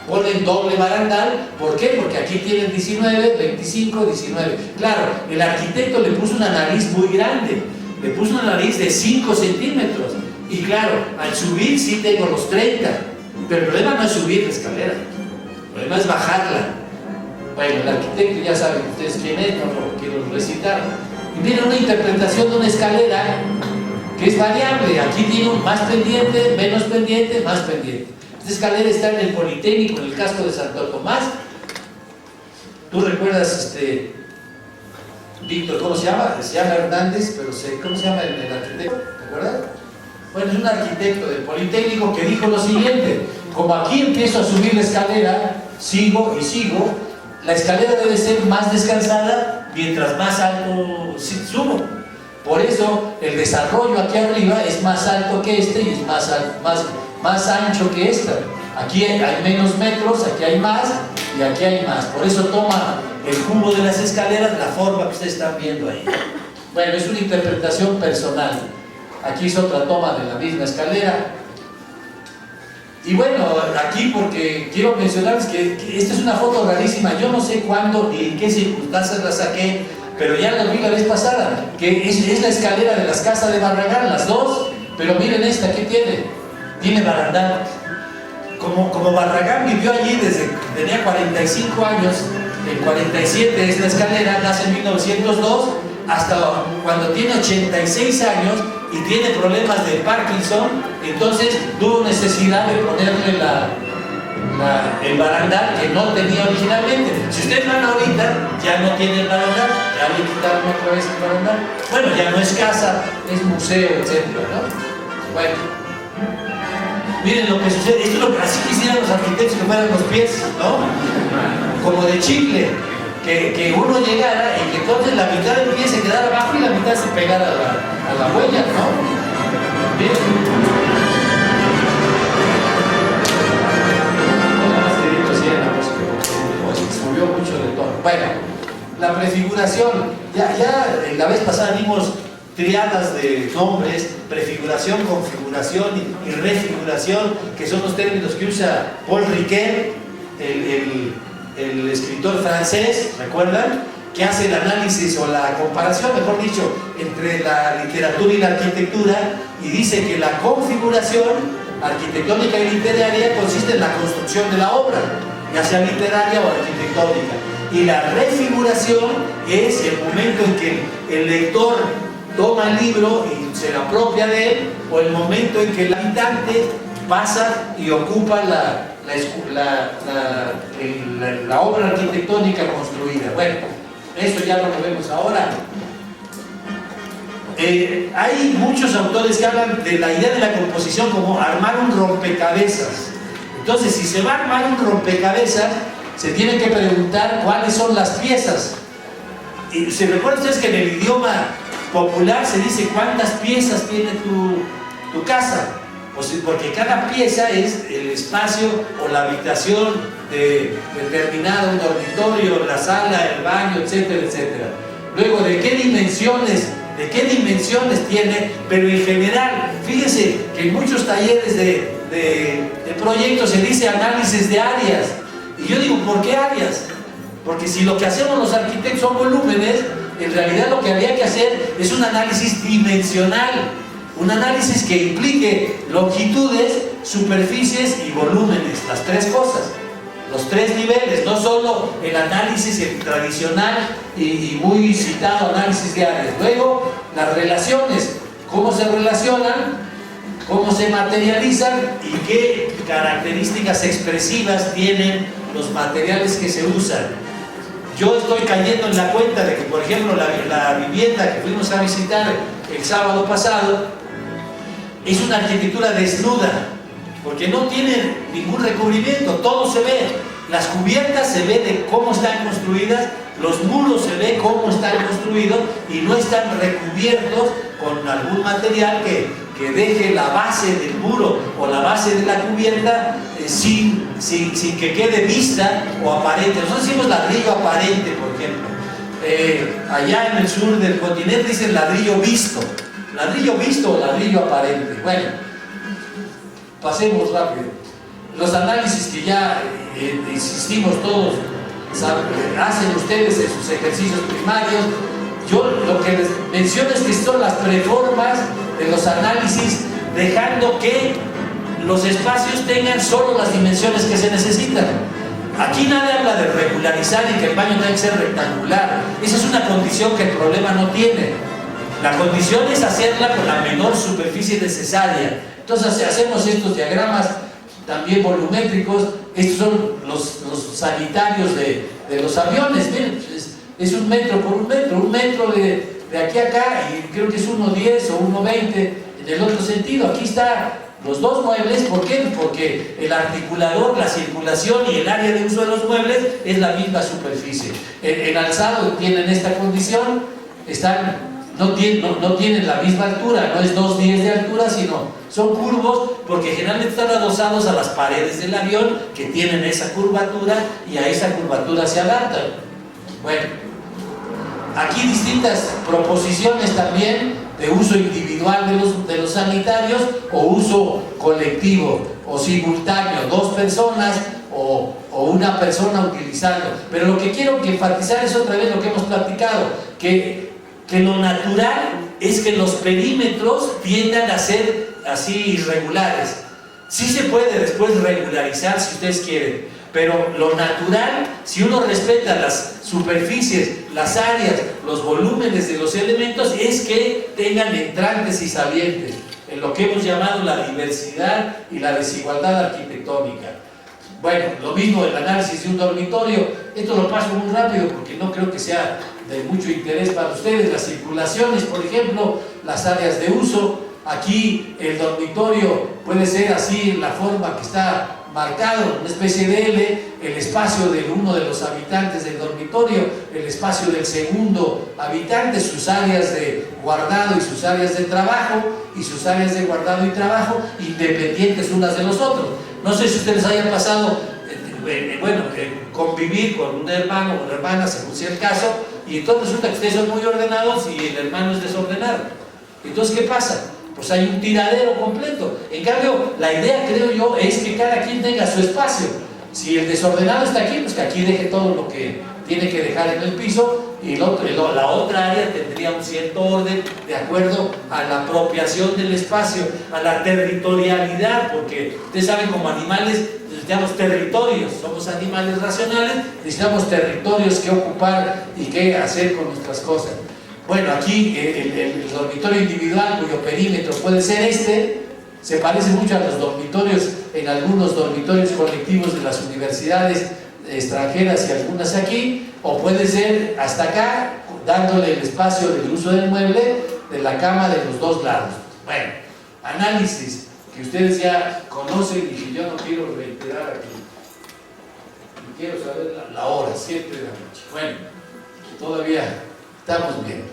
Ponen doble barandal. ¿Por qué? Porque aquí tienen 19, 25, 19. Claro, el arquitecto le puso una nariz muy grande, le puso una nariz de 5 centímetros. Y claro, al subir sí tengo los 30. Pero el problema no es subir la escalera, el problema es bajarla. Bueno, el arquitecto, ya saben ustedes quién es, no lo quiero recitar. Y miren una interpretación de una escalera que es variable. Aquí tiene un más pendiente, menos pendiente, más pendiente. Esta escalera está en el Politécnico, en el casco de Santo Tomás. ¿Tú recuerdas, Víctor, cómo se llama? Se llama Hernández, pero ¿cómo se llama el arquitecto? ¿Te acuerdas? Bueno, es un arquitecto del Politécnico que dijo lo siguiente: como aquí empiezo a subir la escalera, sigo y sigo, la escalera debe ser más descansada mientras más alto subo. Por eso el desarrollo aquí arriba es más alto que este y es más ancho que esta. Aquí hay menos metros, aquí hay más y aquí hay más. Por eso toma el cubo de las escaleras la forma que ustedes están viendo ahí. Bueno, es una interpretación personal. Aquí es otra toma de la misma escalera. Y bueno, aquí porque quiero mencionarles que esta es una foto rarísima. Yo no sé cuándo y en qué circunstancias la saqué, pero ya la vi la vez pasada, que es la escalera de las casas de Barragán, las dos. Pero miren esta, ¿qué tiene? Tiene barandal. Como Barragán vivió allí desde que tenía 45 años, en 47 es la escalera, nace en 1902, hasta cuando tiene 86 años y tiene problemas de Parkinson, entonces tuvo necesidad de ponerle el barandal que no tenía originalmente. Si ustedes van ahorita, ya no tiene el barandal, ya le quitaron otra vez el barandal. Bueno, ya no es casa, es museo, etc., ¿no? Bueno, miren lo que sucede. Esto es lo que así quisieran los arquitectos que fueran los pies, ¿no? Como de chicle, que uno llegara y que entonces la mitad del pie se quedara abajo y la mitad se pegara a la huella, ¿no? Miren. Subió mucho de tono. Bueno, la prefiguración, ya la vez pasada vimos triadas de nombres: prefiguración, configuración y refiguración, que son los términos que usa Paul Riquet, el escritor francés, ¿recuerdan? Que hace el análisis o la comparación, mejor dicho, entre la literatura y la arquitectura, y dice que la configuración arquitectónica y literaria consiste en la construcción de la obra, ya sea literaria o arquitectónica, y la refiguración es el momento en que el lector toma el libro y se lo apropia de él, o el momento en que el habitante pasa y ocupa la obra arquitectónica construida. Bueno, eso ya lo vemos ahora. Hay muchos autores que hablan de la idea de la composición como armar un rompecabezas. Entonces, si se va a armar un rompecabezas, se tienen que preguntar cuáles son las piezas. Y se recuerdan ustedes que en el idioma popular se dice cuántas piezas tiene tu casa, porque cada pieza es el espacio o la habitación de determinado, un dormitorio, la sala, el baño, etcétera, etcétera. Luego, ¿de qué dimensiones tiene? Pero en general, fíjense que en muchos talleres de proyectos se dice análisis de áreas. Y yo digo, ¿por qué áreas? Porque si lo que hacemos los arquitectos son volúmenes, en realidad lo que había que hacer es un análisis dimensional, un análisis que implique longitudes, superficies y volúmenes, las tres cosas, los tres niveles, no solo el análisis tradicional y muy citado análisis de áreas. Luego, las relaciones, cómo se relacionan, cómo se materializan y qué características expresivas tienen los materiales que se usan. Yo estoy cayendo en la cuenta de que, por ejemplo, la vivienda que fuimos a visitar el sábado pasado es una arquitectura desnuda, porque no tiene ningún recubrimiento, todo se ve. Las cubiertas se ve de cómo están construidas, los muros se ve cómo están construidos y no están recubiertos con algún material que deje la base del muro o la base de la cubierta sin que quede vista o aparente. Nosotros decimos ladrillo aparente, por ejemplo. Allá en el sur del continente dicen ladrillo visto o ladrillo aparente. Bueno, pasemos rápido. Los análisis que ya insistimos todos, hacen ustedes en sus ejercicios primarios. Yo lo que les menciono es que son las preformas de los análisis, dejando que los espacios tengan solo las dimensiones que se necesitan. Aquí nadie habla de regularizar y que el baño tenga que ser rectangular. Esa es una condición que el problema no tiene. La condición es hacerla con la menor superficie necesaria. Entonces hacemos estos diagramas también volumétricos. Estos son los sanitarios de los aviones. Miren, es 1 metro por 1 metro, 1 metro de aquí a acá, y creo que es 1,10 o 1,20 en el otro sentido. Aquí están los dos muebles. ¿Por qué? Porque el articulador, la circulación y el área de uso de los muebles es la misma superficie. En alzado tienen esta condición, no tienen la misma altura, no es 2,10 de altura, sino son curvos porque generalmente están adosados a las paredes del avión que tienen esa curvatura y a esa curvatura se adaptan. Bueno, aquí distintas proposiciones también de uso individual de los sanitarios o uso colectivo o simultáneo, 2 personas o una persona utilizando. Pero lo que quiero enfatizar es otra vez lo que hemos platicado, que lo natural es que los perímetros tiendan a ser así irregulares. Sí se puede después regularizar si ustedes quieren, pero lo natural, si uno respeta las superficies, las áreas, los volúmenes de los elementos, es que tengan entrantes y salientes, en lo que hemos llamado la diversidad y la desigualdad arquitectónica. Bueno, lo mismo el análisis de un dormitorio. Esto lo paso muy rápido porque no creo que sea de mucho interés para ustedes. Las circulaciones, por ejemplo, las áreas de uso. Aquí el dormitorio puede ser así, la forma que está marcado, una especie de L, el espacio de uno de los habitantes del dormitorio, el espacio del segundo habitante, sus áreas de guardado y sus áreas de trabajo, y sus áreas de guardado y trabajo independientes unas de los otros. No sé si ustedes hayan pasado, convivir con un hermano o una hermana, según sea el caso, y entonces resulta que ustedes son muy ordenados y el hermano es desordenado. Entonces, ¿qué pasa? Pues hay un tiradero completo. En cambio, la idea, creo yo, es que cada quien tenga su espacio. Si el desordenado está aquí, pues que aquí deje todo lo que tiene que dejar en el piso, y la otra área tendría un cierto orden de acuerdo a la apropiación del espacio, a la territorialidad, porque ustedes saben, como animales necesitamos territorios, somos animales racionales, necesitamos territorios que ocupar y que hacer con nuestras cosas. Bueno, aquí el dormitorio individual, cuyo perímetro puede ser este, se parece mucho a los dormitorios, en algunos dormitorios colectivos de las universidades extranjeras y algunas aquí, o puede ser hasta acá, dándole el espacio del uso del mueble, de la cama de los dos lados. Bueno, análisis que ustedes ya conocen y que yo no quiero reiterar aquí. Y quiero saber la hora, 7 de la noche. Bueno, todavía estamos bien.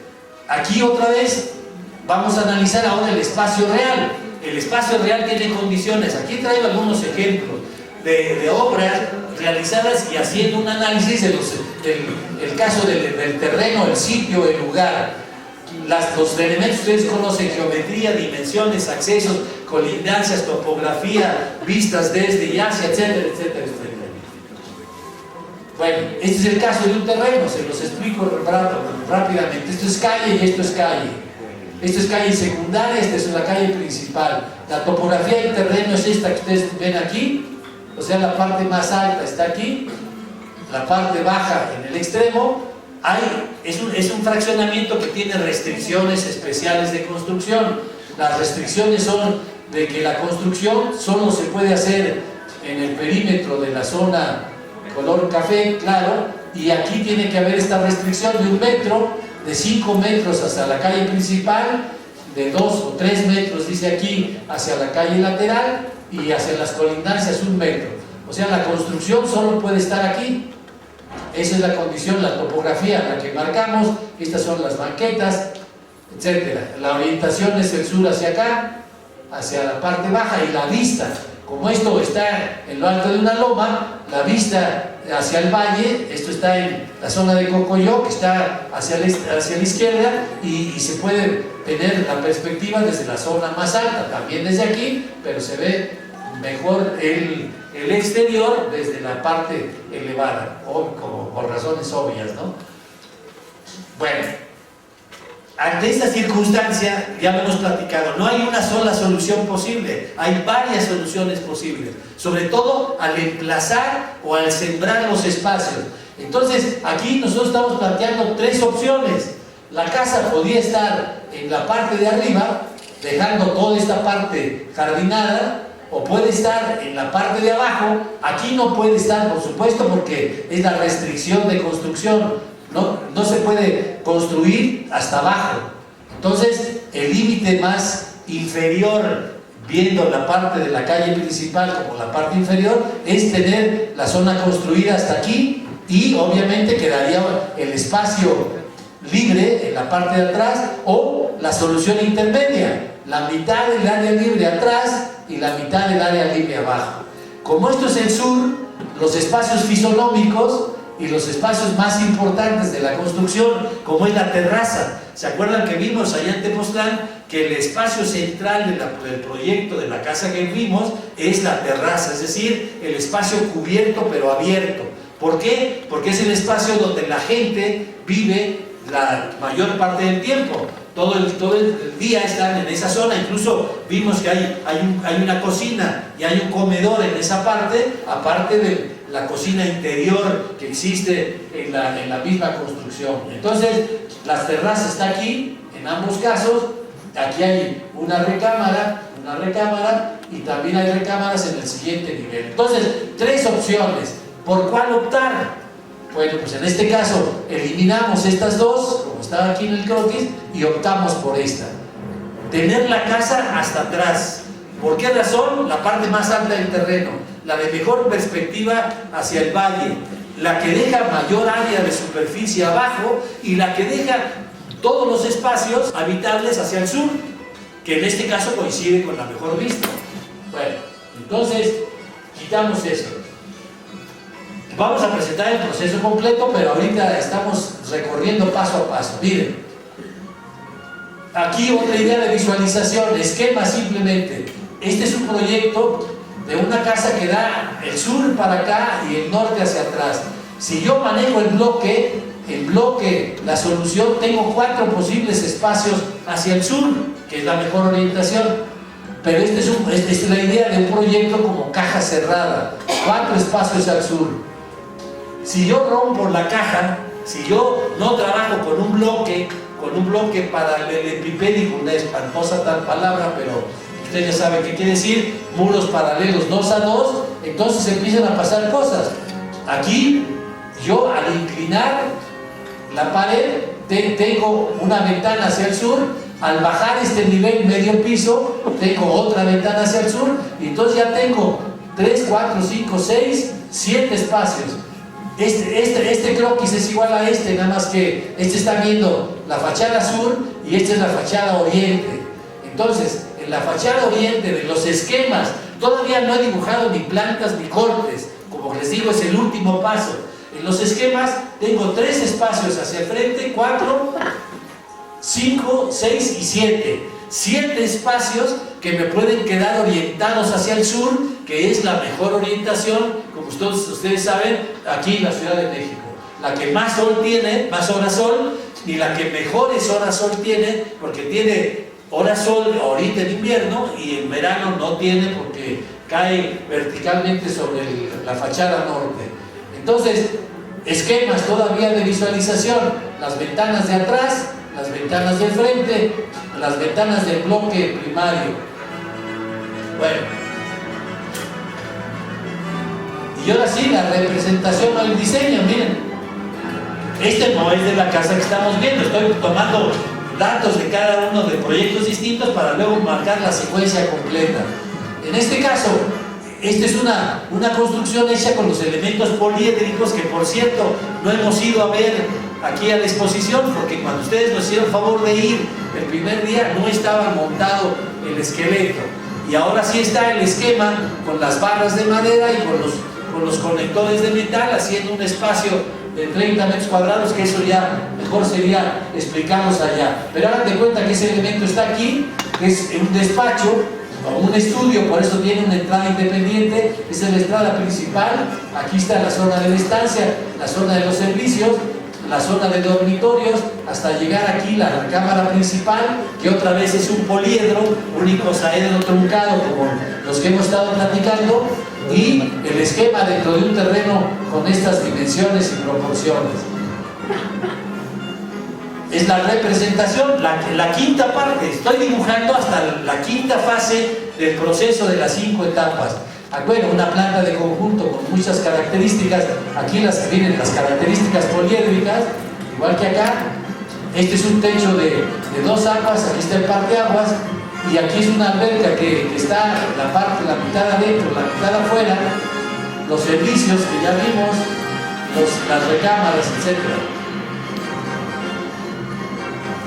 Aquí otra vez vamos a analizar ahora el espacio real. El espacio real tiene condiciones. Aquí traigo algunos ejemplos de obras realizadas y haciendo un análisis del caso del terreno, el sitio, el lugar. Los elementos que ustedes conocen: geometría, dimensiones, accesos, colindancias, topografía, vistas desde y hacia, etcétera, etcétera, etcétera. Bueno, este es el caso de un terreno, se los explico rápidamente. Esto es calle y esto es calle. Esto es calle secundaria, esta es la calle principal. La topografía del terreno es esta que ustedes ven aquí, o sea, la parte más alta está aquí, la parte baja en el extremo. Es un fraccionamiento que tiene restricciones especiales de construcción. Las restricciones son de que la construcción solo se puede hacer en el perímetro de la zona color café, claro, y aquí tiene que haber esta restricción de 1 metro, de 5 metros hasta la calle principal, de 2 o 3 metros, dice aquí, hacia la calle lateral, y hacia las colindancias 1 metro. O sea, la construcción solo puede estar aquí. Esa es la condición, la topografía, la que marcamos. Estas son las banquetas, etcétera. La orientación es el sur hacia acá, hacia la parte baja, y la vista, como esto está en lo alto de una loma, la vista hacia el valle, esto está en la zona de Cocoyó, que está hacia la izquierda, y se puede tener la perspectiva desde la zona más alta, también desde aquí, pero se ve mejor el exterior desde la parte elevada, por razones obvias, ¿no? Bueno, ante esta circunstancia, ya lo hemos platicado, no hay una sola solución posible, hay varias soluciones posibles, sobre todo al emplazar o al sembrar los espacios. Entonces, aquí nosotros estamos planteando 3 opciones. La casa podría estar en la parte de arriba, dejando toda esta parte jardinada, o puede estar en la parte de abajo. Aquí no puede estar, por supuesto, porque es la restricción de construcción. No se puede construir hasta abajo. Entonces, el límite más inferior, viendo la parte de la calle principal como la parte inferior, es tener la zona construida hasta aquí, y obviamente quedaría el espacio libre en la parte de atrás, o la solución intermedia, la mitad del área libre atrás y la mitad del área libre abajo. Como esto es el sur, los espacios fisonómicos y los espacios más importantes de la construcción, como es la terraza. ¿Se acuerdan que vimos allá en Tepoztlán que el espacio central del proyecto de la casa que vimos es la terraza, es decir, el espacio cubierto pero abierto? ¿Por qué? Porque es el espacio donde la gente vive la mayor parte del tiempo. Todo el día están en esa zona. Incluso vimos que hay una cocina y hay un comedor en esa parte, aparte de la cocina interior que existe en la misma construcción. Entonces, la terraza está aquí, en ambos casos. Aquí hay una recámara, y también hay recámaras en el siguiente nivel. Entonces, 3 opciones. ¿Por cuál optar? Bueno, pues en este caso eliminamos estas 2, como estaba aquí en el croquis, y optamos por esta. Tener la casa hasta atrás. ¿Por qué razón? La parte más alta del terreno, la de mejor perspectiva hacia el valle, la que deja mayor área de superficie abajo, y la que deja todos los espacios habitables hacia el sur, que en este caso coincide con la mejor vista. Bueno, entonces quitamos esto. Vamos a presentar el proceso completo, pero ahorita estamos recorriendo paso a paso. Miren, aquí otra idea de visualización, esquema simplemente. Este es un proyecto de una casa que da el sur para acá y el norte hacia atrás. Si yo manejo el bloque, la solución, tengo 4 posibles espacios hacia el sur, que es la mejor orientación. Pero esta es la idea de un proyecto como caja cerrada, 4 espacios al sur. Si yo rompo la caja, si yo no trabajo con un bloque paralelepipédico, una espantosa tal palabra, pero usted ya sabe qué quiere decir, muros paralelos 2 a 2, entonces empiezan a pasar cosas. Aquí, yo al inclinar la pared, tengo una ventana hacia el sur, al bajar este nivel medio piso, tengo otra ventana hacia el sur, y entonces ya tengo 3, 4, 5, 6, 7 espacios. Este croquis es igual a este, nada más que este está viendo la fachada sur y esta es la fachada oriente. Entonces, en la fachada oriente de los esquemas, todavía no he dibujado ni plantas ni cortes, como les digo, es el último paso. En los esquemas tengo 3 espacios hacia el frente, 4, 5, 6 y 7. 7 espacios que me pueden quedar orientados hacia el sur, que es la mejor orientación, como ustedes saben, aquí en la Ciudad de México. La que más sol tiene, más hora sol, y la que mejores horas sol tiene, porque tiene hora sol ahorita en invierno y en verano no tiene porque cae verticalmente sobre la fachada norte. Entonces, esquemas todavía de visualización, las ventanas de atrás, las ventanas del frente, las ventanas del bloque primario. Bueno, y ahora sí, la representación o el diseño, miren. Este no es de la casa que estamos viendo, estoy tomando datos de cada uno de proyectos distintos para luego marcar la secuencia completa. En este caso, esta es una construcción hecha con los elementos poliédricos que, por cierto, no hemos ido a ver aquí a la exposición, porque cuando ustedes nos hicieron favor de ir el primer día no estaba montado el esqueleto, y ahora sí está el esquema con las barras de madera y con los conectores de metal, haciendo un espacio de 30 metros cuadrados, que eso ya mejor sería explicarlos allá. Pero hagan de cuenta que ese elemento está aquí, que es un despacho o un estudio, por eso tiene una entrada independiente. Esa es la entrada principal. Aquí está la zona de la estancia, la zona de los servicios, la zona de dormitorios, hasta llegar aquí la recámara principal, que otra vez es un poliedro, un icosaedro truncado como los que hemos estado platicando, y el esquema dentro de un terreno con estas dimensiones y proporciones. Es la representación, la quinta parte. Estoy dibujando hasta la quinta fase del proceso de las 5 etapas. Bueno, una planta de conjunto con muchas características. Aquí vienen las características poliédricas, igual que acá. Este es un techo de 2 aguas, aquí está el parteaguas, y aquí es una alberca que está la mitad adentro, la mitad afuera, los servicios que ya vimos, las recámaras, etc.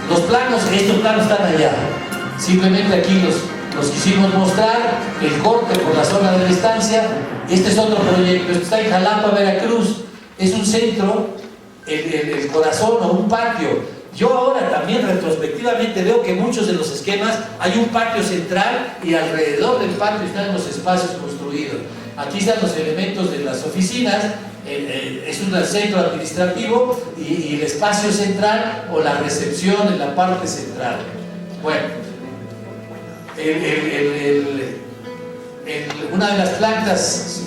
Los planos, estos planos están allá. Simplemente aquí los quisimos mostrar, el corte por la zona de la estancia. Este es otro proyecto, este está en Jalapa, Veracruz. Es un centro, el corazón o un patio. Yo ahora también retrospectivamente veo que muchos de los esquemas hay un patio central y alrededor del patio están los espacios construidos. Aquí están los elementos de las oficinas, es un centro administrativo y el espacio central o la recepción en la parte central. Bueno, una de las plantas,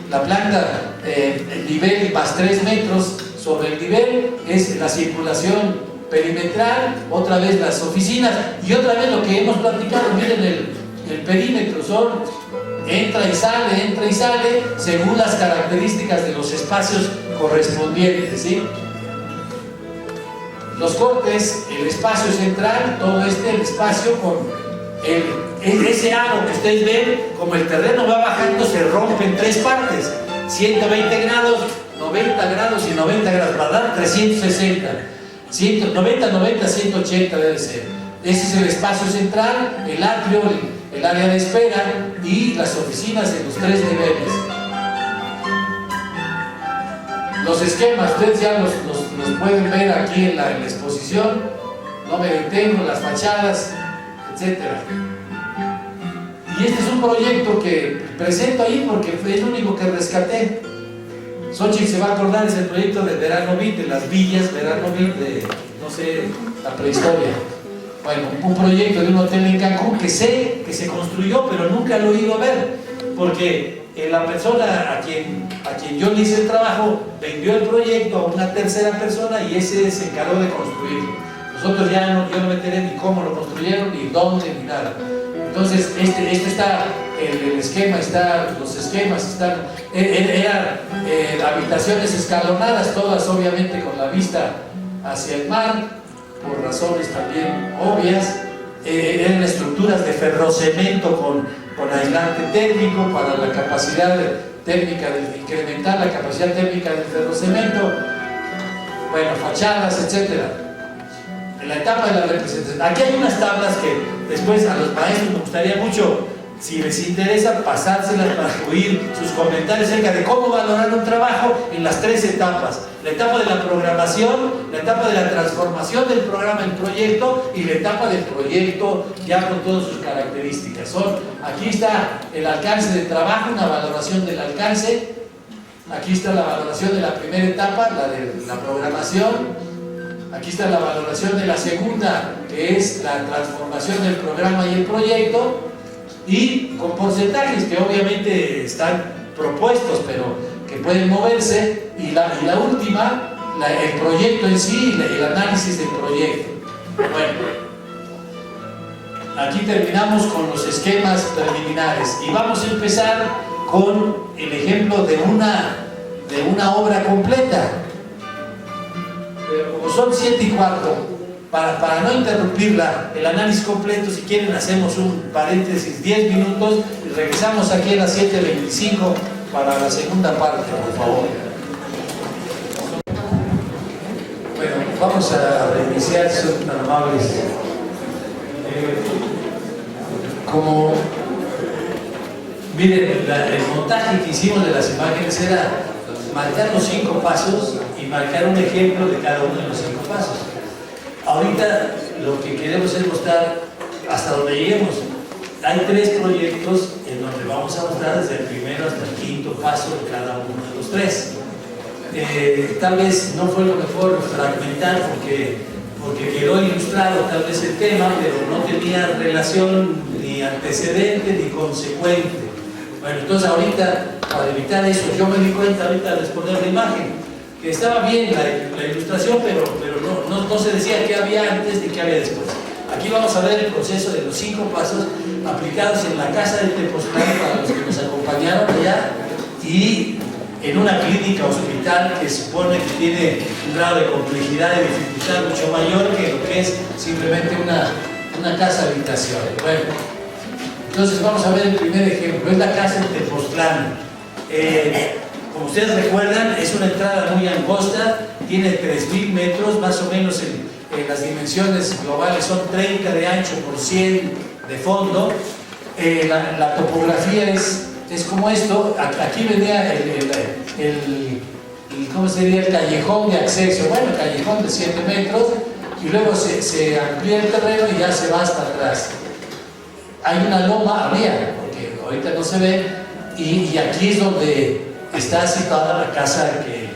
la planta el nivel más 3 metros sobre el nivel, es la circulación perimetral, otra vez las oficinas y otra vez lo que hemos platicado. Miren el perímetro, entra y sale según las características de los espacios correspondientes, ¿sí? Los cortes, el espacio central, todo el espacio con ese aro que ustedes ven, como el terreno va bajando, se rompe en 3 partes, 120 grados, 90 grados y 90 grados, para dar 360, 90, 90, 180 debe ser. Ese es el espacio central, el atrio, el área de espera y las oficinas en los 3 niveles. Los esquemas, ustedes ya los pueden ver aquí en la exposición, no me detengo, las fachadas, etc. Y este es un un proyecto que presento ahí porque fue el único que rescaté. Xochitl se va a acordar, es el proyecto de Veranovit, de las villas Veranovit, de, no sé, la prehistoria. Bueno, un proyecto de un hotel en Cancún que sé que se construyó, pero nunca lo he ido a ver, porque la persona a quien yo le hice el trabajo vendió el proyecto a una tercera persona y ese se encargó de construirlo. Nosotros ya no, yo no me enteré ni cómo lo construyeron, ni dónde, ni nada. Entonces, esto está, el esquema está, los esquemas están, eran habitaciones escalonadas, todas obviamente con la vista hacia el mar, por razones también obvias. Eran estructuras de ferrocemento con aislante térmico para la capacidad térmica, incrementar la capacidad térmica del ferrocemento, bueno, fachadas, etcétera. En la etapa de la representación, aquí hay unas tablas que después a los maestros me gustaría mucho, si les interesa, pasárselas para oír sus comentarios acerca de cómo valorar un trabajo en las tres etapas: la etapa de la programación, la etapa de la transformación del programa en proyecto y la etapa del proyecto ya con todas sus características. Aquí está el alcance de trabajo, una valoración del alcance. Aquí está la valoración de la primera etapa, la de la programación. Aquí está la valoración de la segunda, que es la transformación del programa y el proyecto, y con porcentajes que obviamente están propuestos, pero que pueden moverse, y la última, el proyecto en sí, el análisis del proyecto. Bueno, aquí terminamos con los esquemas preliminares y vamos a empezar con el ejemplo de una obra completa. Pero como son 7:15, para no interrumpir el análisis completo, si quieren hacemos un paréntesis, 10 minutos, y regresamos aquí a las 7:25 para la segunda parte, por favor. Bueno, vamos a reiniciar, si son tan amables. Como miren, el montaje que hicimos de las imágenes era marcar los 5 pasos y marcar un ejemplo de cada uno de los 5 pasos. Ahorita lo que queremos es mostrar hasta donde lleguemos. Hay 3 proyectos en donde vamos a mostrar desde el primero hasta el 5.º paso de cada uno de los 3. Tal vez no fue lo mejor fragmentar porque quedó ilustrado tal vez el tema, pero no tenía relación ni antecedente ni consecuente. Bueno, entonces ahorita, para evitar eso, yo me di cuenta ahorita al exponer la imagen, que estaba bien la ilustración, pero no se decía qué había antes ni qué había después. Aquí vamos a ver el proceso de los 5 pasos aplicados en la casa del Tepoztlán para los que nos acompañaron allá y en una clínica hospital que supone que tiene un grado de complejidad y dificultad mucho mayor que lo que es simplemente una casa habitación. Bueno, entonces vamos a ver el primer ejemplo, es la casa del Tepoztlán. Como ustedes recuerdan, es una entrada muy angosta, tiene 3.000 metros, más o menos las dimensiones globales son 30 de ancho por 100 de fondo. La topografía es como esto. Aquí venía ¿cómo sería? El callejón de acceso, bueno, el callejón de 7 metros, y luego se amplía el terreno y ya se va hasta atrás. Hay una loma, había, porque ahorita no se ve, y aquí es donde está situada la casa que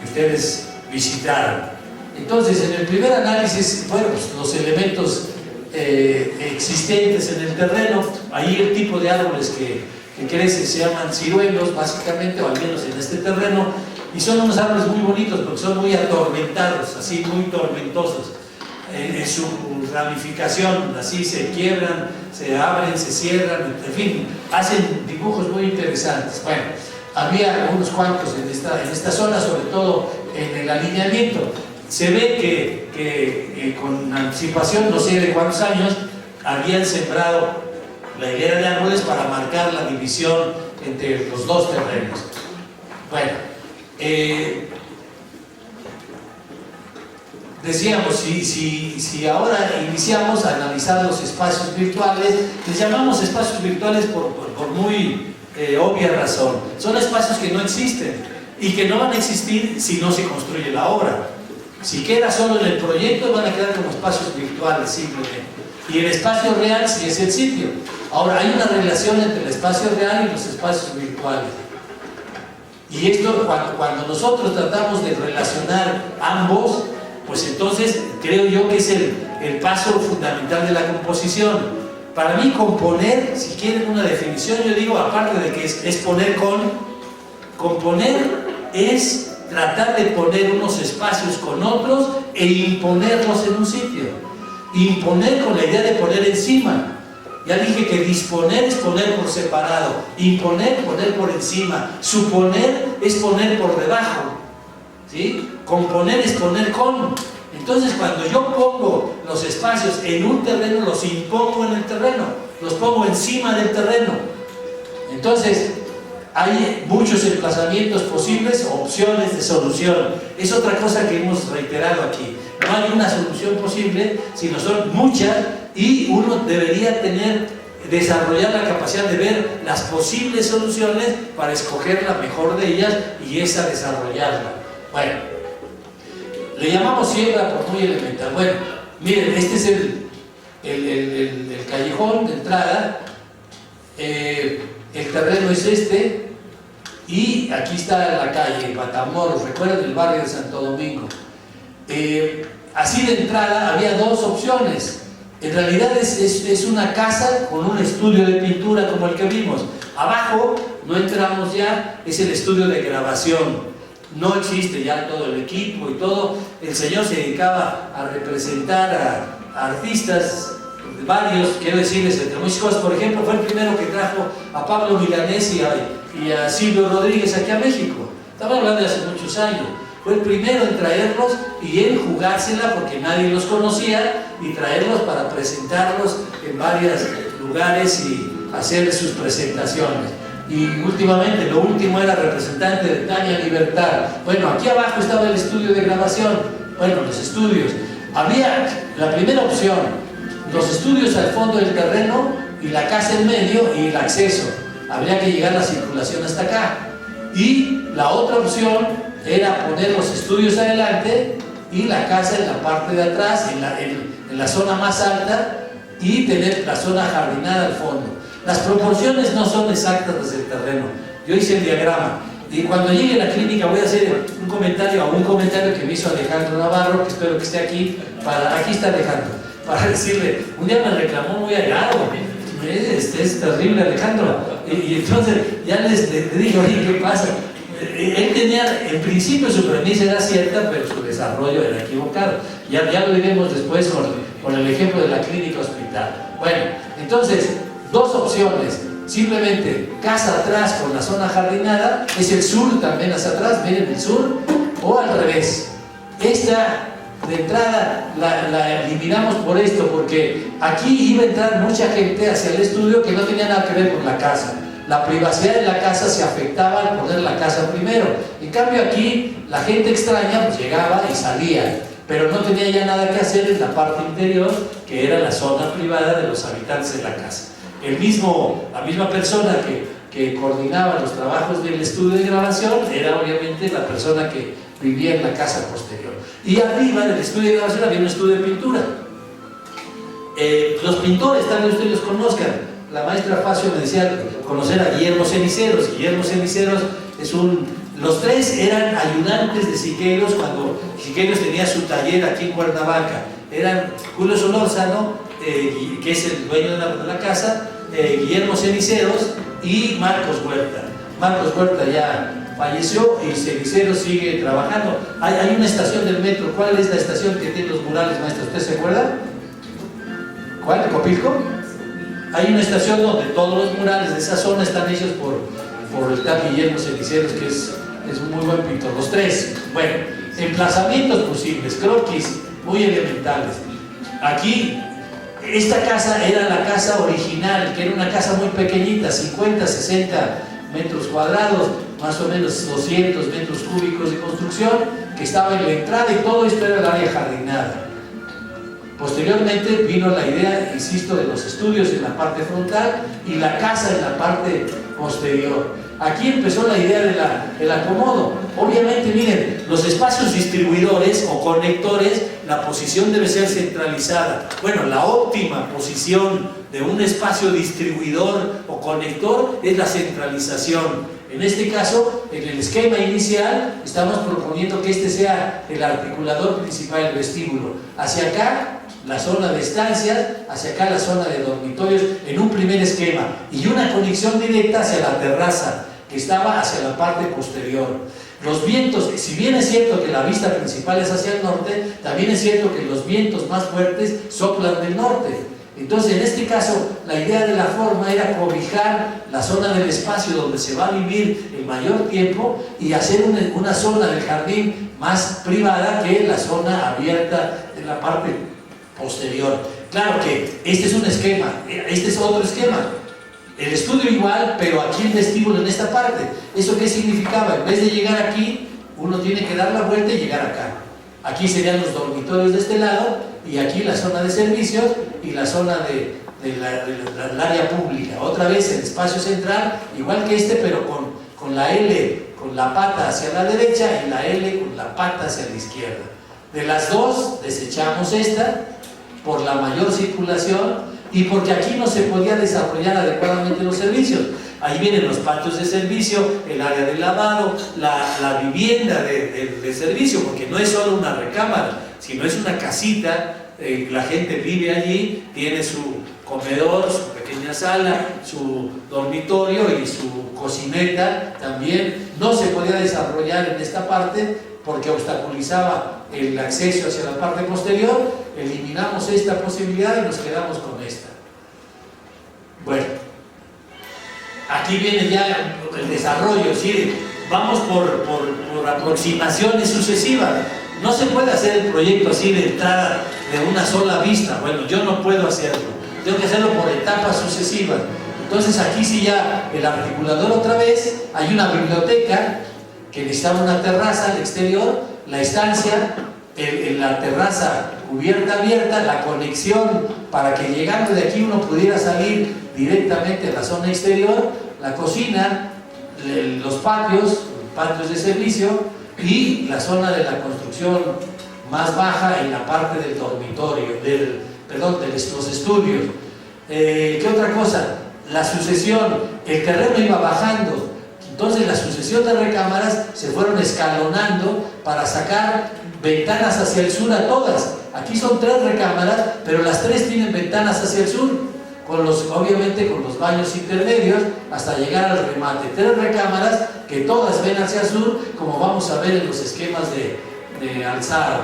ustedes visitaron. Entonces, en el primer análisis, bueno, pues los elementos existentes en el terreno, ahí el tipo de árboles que crecen se llaman ciruelos, básicamente, o al menos en este terreno, y son unos árboles muy bonitos porque son muy atormentados, así muy tormentosos en su ramificación, así se quiebran, se abren, se cierran, en fin, hacen dibujos muy interesantes. Bueno, había unos cuantos en esta zona, sobre todo en el alineamiento. Se ve que con anticipación, no sé de cuántos años, habían sembrado la hilera de árboles para marcar la división entre los dos terrenos. Bueno, decíamos, si ahora iniciamos a analizar los espacios virtuales, les llamamos espacios virtuales por muy obvia razón. Son espacios que no existen y que no van a existir si no se construye la obra. Si queda solo en el proyecto, van a quedar como espacios virtuales simplemente. y el espacio real sí es el sitio. Ahora, hay una relación entre el espacio real y los espacios virtuales. Y esto, cuando nosotros tratamos de relacionar ambos, pues entonces creo yo que es el paso fundamental de la composición. Para mí, componer, si quieren una definición, yo digo, aparte de que es poner componer es tratar de poner unos espacios con otros e imponerlos en un sitio. Imponer con la idea de poner encima. Ya dije que disponer es poner por separado, imponer, poner por encima, suponer es poner por debajo, ¿sí? Componer es poner con. Entonces, cuando yo pongo los espacios en un terreno, los impongo en el terreno, los pongo encima del terreno. Entonces, hay muchos emplazamientos posibles, opciones de solución. Es otra cosa que hemos reiterado aquí. No hay una solución posible, sino son muchas, y uno debería desarrollar la capacidad de ver las posibles soluciones para escoger la mejor de ellas y esa desarrollarla. Bueno, le llamamos siembra por muy elemental. Bueno, miren, este es el callejón de entrada, el terreno es este, y aquí está la calle Matamoros, recuerden el barrio de Santo Domingo. Así de entrada había dos opciones. En realidad es una casa con un estudio de pintura como el que vimos. Abajo, no entramos ya, es el estudio de grabación. No existe ya todo el equipo y todo. El señor se dedicaba a representar a artistas varios, quiero decirles, entre muchas cosas. Por ejemplo, fue el primero que trajo a Pablo Milanés y a Silvio Rodríguez aquí a México. Estamos hablando de hace muchos años. Fue el primero en traerlos y en jugársela porque nadie los conocía, y traerlos para presentarlos en varios lugares y hacer sus presentaciones. Y últimamente, lo último era representante de Tania Libertad. Bueno, aquí abajo estaba el estudio de grabación. Bueno, los estudios. Había la primera opción, los estudios al fondo del terreno y la casa en medio y el acceso. Habría que llegar la circulación hasta acá. Y la otra opción era poner los estudios adelante y la casa en la parte de atrás, en la zona más alta, y tener la zona jardinada al fondo. Las proporciones no son exactas desde el terreno. Yo hice el diagrama y cuando llegue a la clínica voy a hacer un comentario que me hizo Alejandro Navarro, que espero que esté aquí. Aquí está Alejandro, para decirle, un día me reclamó muy agrado, es terrible Alejandro, y entonces ya le dije, oye, ¿qué pasa? Él tenía, en principio su premisa era cierta, pero su desarrollo era equivocado. Ya lo diremos después con el ejemplo de la clínica hospital. Bueno, entonces, dos opciones. Simplemente casa atrás con la zona jardinada, es el sur también hacia atrás, miren el sur, o al revés. Esta de entrada la eliminamos por esto, porque aquí iba a entrar mucha gente hacia el estudio que no tenía nada que ver con la casa. La privacidad de la casa se afectaba al poner la casa primero. En cambio aquí, la gente extraña pues llegaba y salía, pero no tenía ya nada que hacer en la parte interior, que era la zona privada de los habitantes de la casa. La misma persona que coordinaba los trabajos del estudio de grabación era obviamente la persona que vivía en la casa posterior. Y arriba del estudio de grabación había un estudio de pintura. Los pintores, tal vez ustedes los conozcan. La maestra Facio me decía conocer a Guillermo Ceniceros. Guillermo Ceniceros los tres eran ayudantes de Siqueiros cuando Siqueiros tenía su taller aquí en Cuernavaca. Eran Julio Solórzano, que es el dueño de la casa, Guillermo Ceniceros y Marcos Huerta. Marcos Huerta ya falleció y Ceniceros sigue trabajando. Hay una estación del metro. ¿Cuál es la estación que tiene los murales, maestro? ¿Usted se acuerda? ¿Cuál? ¿Copilco? Hay una estación donde todos los murales de esa zona están hechos por el tal Guillermo Ceniceros, que es un muy buen pintor. Los tres. Bueno, emplazamientos posibles, croquis muy elementales. Aquí, esta casa era la casa original, que era una casa muy pequeñita, 50, 60 metros cuadrados, más o menos 200 metros cúbicos de construcción, que estaba en la entrada, y todo esto era el área jardinada. Posteriormente vino la idea, insisto, de los estudios en la parte frontal y la casa en la parte posterior. aquí empezó la idea del acomodo. Obviamente, miren, los espacios distribuidores o conectores, la posición debe ser centralizada. Bueno, la óptima posición de un espacio distribuidor o conector es la centralización. En este caso, en el esquema inicial, estamos proponiendo que este sea el articulador principal del vestíbulo. Hacia acá, la zona de estancias, hacia acá la zona de dormitorios, en un primer esquema, y una conexión directa hacia la terraza, que estaba hacia la parte posterior. Los vientos, si bien es cierto que la vista principal es hacia el norte, también es cierto que los vientos más fuertes soplan del norte. Entonces, en este caso, la idea de la forma era cobijar la zona del espacio donde se va a vivir el mayor tiempo y hacer una zona del jardín más privada que la zona abierta en la parte posterior. Claro que este es un esquema, este es otro esquema. El estudio igual, pero aquí el vestíbulo en esta parte. ¿Eso qué significaba? En vez de llegar aquí, uno tiene que dar la vuelta y llegar acá. Aquí serían los dormitorios de este lado, y aquí la zona de servicios y la zona del área pública. Otra vez el espacio central, igual que este, pero con la L, con la pata hacia la derecha, y la L con la pata hacia la izquierda. De las dos, desechamos esta por la mayor circulación y porque aquí no se podía desarrollar adecuadamente los servicios. Ahí vienen los patios de servicio, el área de lavado, la vivienda de servicio, porque no es solo una recámara, sino es una casita, la gente vive allí, tiene su comedor, su pequeña sala, su dormitorio y su cocineta también. No se podía desarrollar en esta parte porque obstaculizaba el acceso hacia la parte posterior. Eliminamos esta posibilidad y nos quedamos con esta. Bueno, aquí viene ya el desarrollo, ¿sí? Vamos por aproximaciones sucesivas. No se puede hacer el proyecto así de entrada de una sola vista. Bueno, yo no puedo hacerlo, tengo que hacerlo por etapas sucesivas. Entonces aquí sí ya el articulador otra vez, hay una biblioteca que necesitaba una terraza al exterior, la estancia, la terraza cubierta abierta, la conexión para que llegando de aquí uno pudiera salir directamente a la zona exterior, la cocina, los patios de servicio y la zona de la construcción más baja en la parte del dormitorio, de los estudios. ¿Qué otra cosa? La sucesión, el terreno iba bajando, entonces la sucesión de recámaras se fueron escalonando para sacar ventanas hacia el sur a todas. Aquí son 3 recámaras, pero las 3 tienen ventanas hacia el sur, obviamente con los baños intermedios hasta llegar al remate. 3 recámaras que todas ven hacia el sur, como vamos a ver en los esquemas de alzado.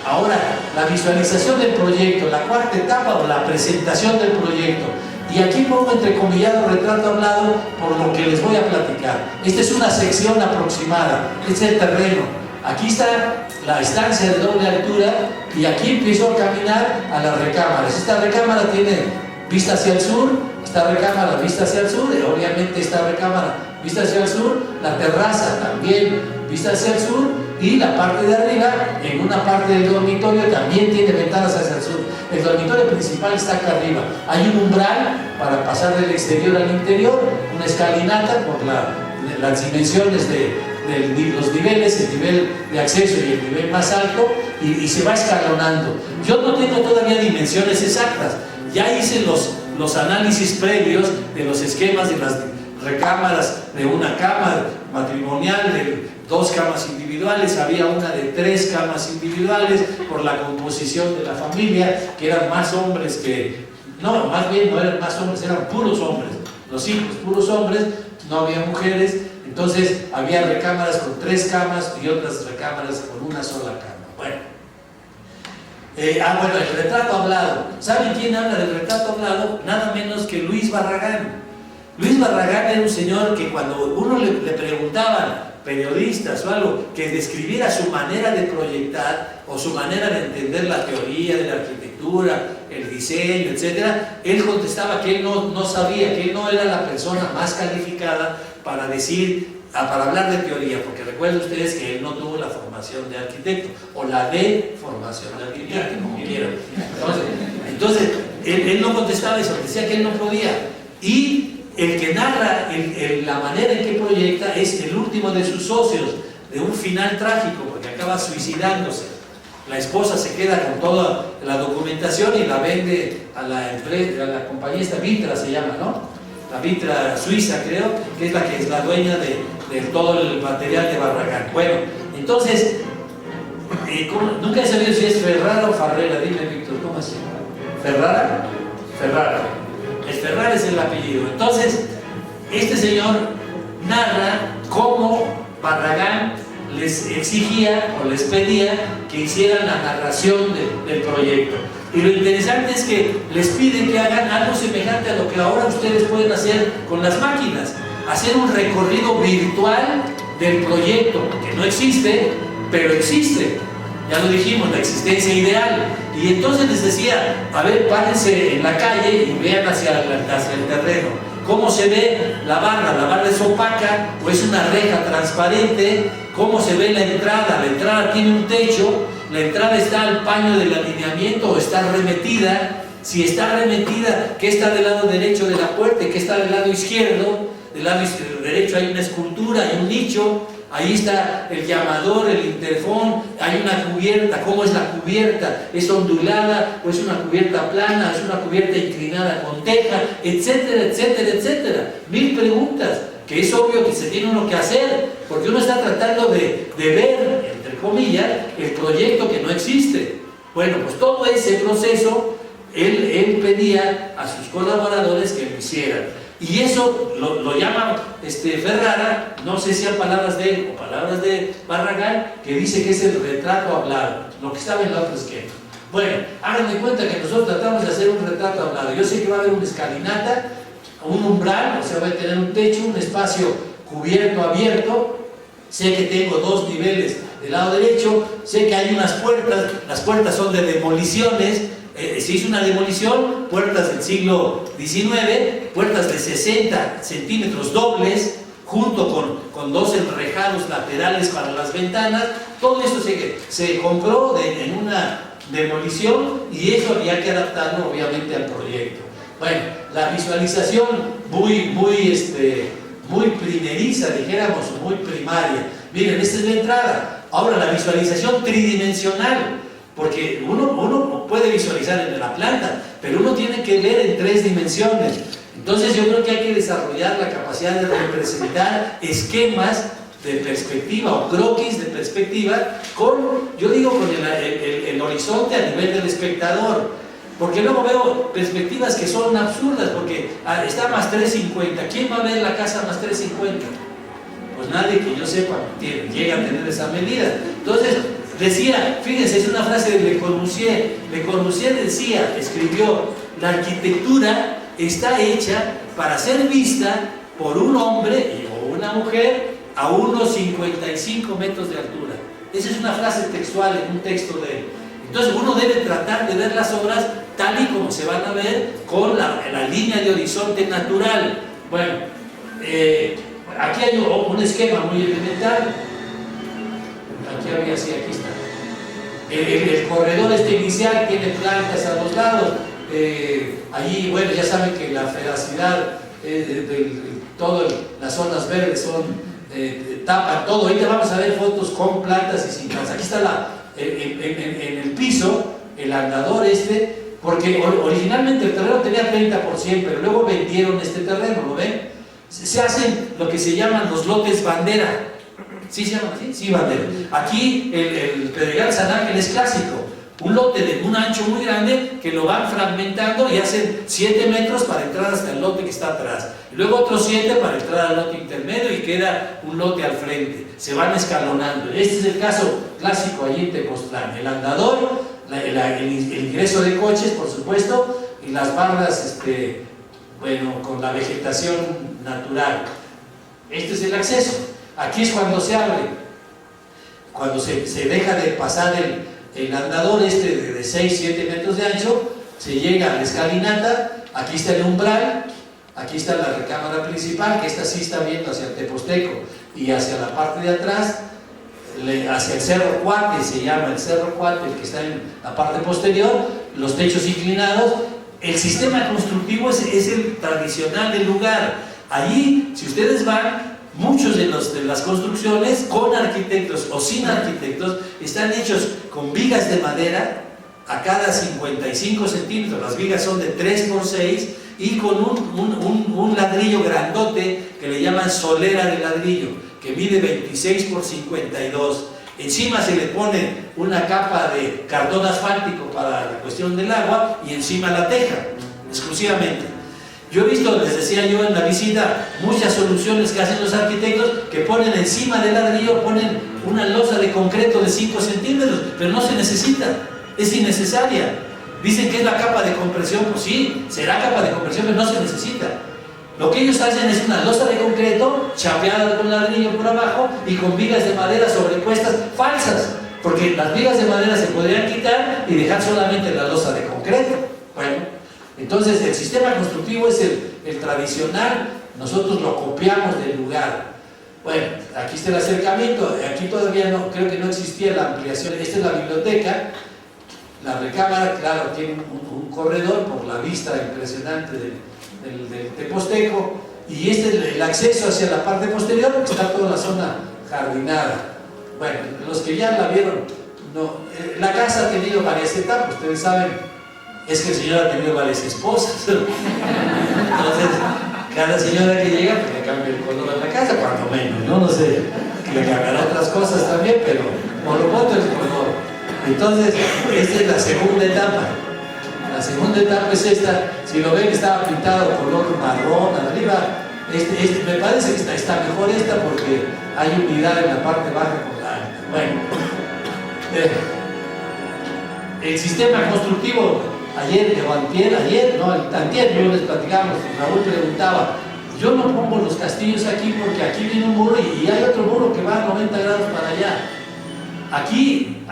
Ahora, la visualización del proyecto, la cuarta etapa o la presentación del proyecto. Y aquí pongo entrecomillado retrato hablado por lo que les voy a platicar. Esta es una sección aproximada, este es el terreno. Aquí está la estancia de doble altura y aquí empiezo a caminar a las recámaras. Esta recámara tiene vista hacia el sur, esta recámara vista hacia el sur, y obviamente esta recámara vista hacia el sur, la terraza también vista hacia el sur y la parte de arriba, en una parte del dormitorio también tiene ventanas hacia el sur. El dormitorio principal está acá arriba. Hay un umbral para pasar del exterior al interior, una escalinata por las dimensiones de los niveles, el nivel de acceso y el nivel más alto, y se va escalonando. Yo no tengo todavía dimensiones exactas, ya hice los análisis previos de los esquemas de las recámaras, de una cama matrimonial, de 2 camas individuales, había una de 3 camas individuales por la composición de la familia, que eran más hombres que... No, más bien no eran más hombres, eran puros hombres, los hijos, puros hombres, no había mujeres. Entonces había recámaras con 3 camas y otras recámaras con una sola cama. Bueno, el retrato hablado. ¿Saben quién habla del retrato hablado? Nada menos que Luis Barragán. Luis Barragán era un señor que cuando uno le preguntaban, periodistas o algo, que describiera su manera de proyectar o su manera de entender la teoría de la arquitectura, el diseño, etc., él contestaba que él no sabía, que él no era la persona más calificada para hablar de teoría, porque recuerden ustedes que él no tuvo la formación de arquitecto, o la de formación de arquitecto, como quieran. Entonces él no contestaba eso, decía que él no podía. Y el que narra la manera en que proyecta es el último de sus socios, de un final trágico, porque acaba suicidándose. La esposa se queda con toda la documentación y la vende a la empresa, a la compañía esta, Vitra se llama, ¿no? La Vitra suiza, creo, que es la dueña de todo el material de Barragán. Bueno, entonces, nunca he sabido si es Ferrara o Farrera. Dime, Víctor, ¿cómo se llama? ¿Ferrara? Ferrara. El Ferrara es el apellido. Entonces, este señor narra cómo Barragán les exigía o les pedía que hicieran la narración del proyecto. Y lo interesante es que les piden que hagan algo semejante a lo que ahora ustedes pueden hacer con las máquinas, hacer un recorrido virtual del proyecto, que no existe, pero existe. Ya lo dijimos, la existencia ideal. Y entonces les decía, a ver, párense en la calle y vean hacia el terreno. ¿Cómo se ve la barra? ¿La barra es opaca o es una reja transparente? ¿Cómo se ve la entrada? La entrada tiene un techo, la entrada está al paño del alineamiento o está remetida. Si está remetida, ¿qué está del lado derecho de la puerta y qué está del lado izquierdo? Del lado derecho hay una escultura, hay un nicho. Ahí está el llamador, el interfón, hay una cubierta. ¿Cómo es la cubierta? ¿Es ondulada o es una cubierta plana? ¿Es una cubierta inclinada con teja? Etcétera, etcétera, etcétera. 1000 preguntas que es obvio que se tiene uno que hacer, porque uno está tratando de ver, entre comillas, el proyecto que no existe. Bueno, pues todo ese proceso, él pedía a sus colaboradores que lo hicieran. Y eso lo llama Ferrara, no sé si son palabras de él o palabras de Barragán, que dice que es el retrato hablado, lo que estaba en el otro esquema. Bueno, hagan de cuenta que nosotros tratamos de hacer un retrato hablado. Yo sé que va a haber una escalinata, un umbral, o sea, va a tener un techo, un espacio cubierto, abierto. Sé que tengo 2 niveles del lado derecho, sé que hay unas puertas, las puertas son de demoliciones. Se hizo una demolición, puertas del siglo XIX, puertas de 60 centímetros dobles, junto con 2 enrejados laterales para las ventanas. Todo esto se compró en una demolición y eso había que adaptarlo obviamente al proyecto. Bueno, la visualización muy primeriza, dijéramos, muy primaria. Miren, esta es la entrada. Ahora la visualización tridimensional. Porque uno puede visualizar en la planta, pero uno tiene que ver en 3 dimensiones. Entonces yo creo que hay que desarrollar la capacidad de representar esquemas de perspectiva o croquis de perspectiva con el horizonte a nivel del espectador. Porque luego veo perspectivas que son absurdas, porque está más 350. ¿Quién va a ver la casa más 350? Pues nadie que yo sepa llega a tener esa medida. Entonces, decía, fíjense, es una frase de Le Corbusier. Le Corbusier escribió, la arquitectura está hecha para ser vista por un hombre o una mujer a unos 55 metros de altura. Esa es una frase textual en un texto de él. Entonces uno debe tratar de ver las obras tal y como se van a ver con la línea de horizonte natural. Bueno, aquí hay un esquema muy elemental. Aquí había, sí, aquí está. El corredor inicial tiene plantas a los lados. Allí, bueno, ya saben que la feracidad todas las zonas verdes tapan todo. Ahorita vamos a ver fotos con plantas y sin plantas. Aquí está en el piso, el andador porque originalmente el terreno tenía 30%, pero luego vendieron este terreno, ¿lo ven? Se hacen lo que se llaman los lotes bandera. ¿Sí se llama así? Sí, bandera. Aquí el Pedregal San Ángel es clásico. Un lote de un ancho muy grande que lo van fragmentando y hacen 7 metros para entrar hasta el lote que está atrás. Y luego otros 7 para entrar al lote intermedio y queda un lote al frente. Se van escalonando. Este es el caso clásico allí en Tepoztlán. El andador, el ingreso de coches, por supuesto, y las barras, con la vegetación natural. Este es el acceso. Aquí es cuando se abre, cuando se deja de pasar el andador de 6-7 metros de ancho, se llega a la escalinata. Aquí está el umbral, aquí está la recámara principal, que esta sí está viendo hacia el Teposteco y hacia la parte de atrás, hacia el Cerro Cuate, se llama el Cerro Cuate, el que está en la parte posterior, los techos inclinados. el sistema constructivo es el tradicional del lugar. Allí, si ustedes van, muchos de las construcciones con arquitectos o sin arquitectos están hechos con vigas de madera a cada 55 centímetros. Las vigas son de 3 por 6 y con un ladrillo grandote que le llaman solera de ladrillo, que mide 26 por 52. Encima se le pone una capa de cartón asfáltico para la cuestión del agua y encima la teja, exclusivamente. Yo he visto, les decía yo en la visita, muchas soluciones que hacen los arquitectos que ponen encima del ladrillo, ponen una losa de concreto de 5 centímetros, pero no se necesita, es innecesaria. Dicen que es la capa de compresión, pues sí, será capa de compresión, pero no se necesita. Lo que ellos hacen es una losa de concreto chapeada con ladrillo por abajo y con vigas de madera sobrepuestas falsas, porque las vigas de madera se podrían quitar y dejar solamente la losa de concreto. Bueno, entonces el sistema constructivo es el tradicional, nosotros lo copiamos del lugar. Bueno, aquí está el acercamiento, aquí todavía no, creo que no existía la ampliación. Esta es la biblioteca, la recámara, claro, tiene un corredor por la vista impresionante del Teposteco, y este es el acceso hacia la parte posterior, que está toda la zona jardinada. Bueno, los que ya la vieron, no, la casa ha tenido varias etapas, ustedes saben, es que el señor ha tenido varias esposas. Entonces, cada señora que llega, pues le cambia el color a la casa, cuando menos, ¿no? No sé, le cambiará otras cosas también, pero por lo pronto el color. Entonces, esta es la segunda etapa. La segunda etapa es esta. Si lo ven, estaba pintado color marrón arriba. Me parece que está mejor esta porque hay humedad en la parte baja con la alta. Bueno, el sistema constructivo, ayer, yo les platicamos, Raúl preguntaba, yo no pongo los castillos aquí porque aquí viene un muro y hay otro muro que va a 90 grados para allá. Aquí,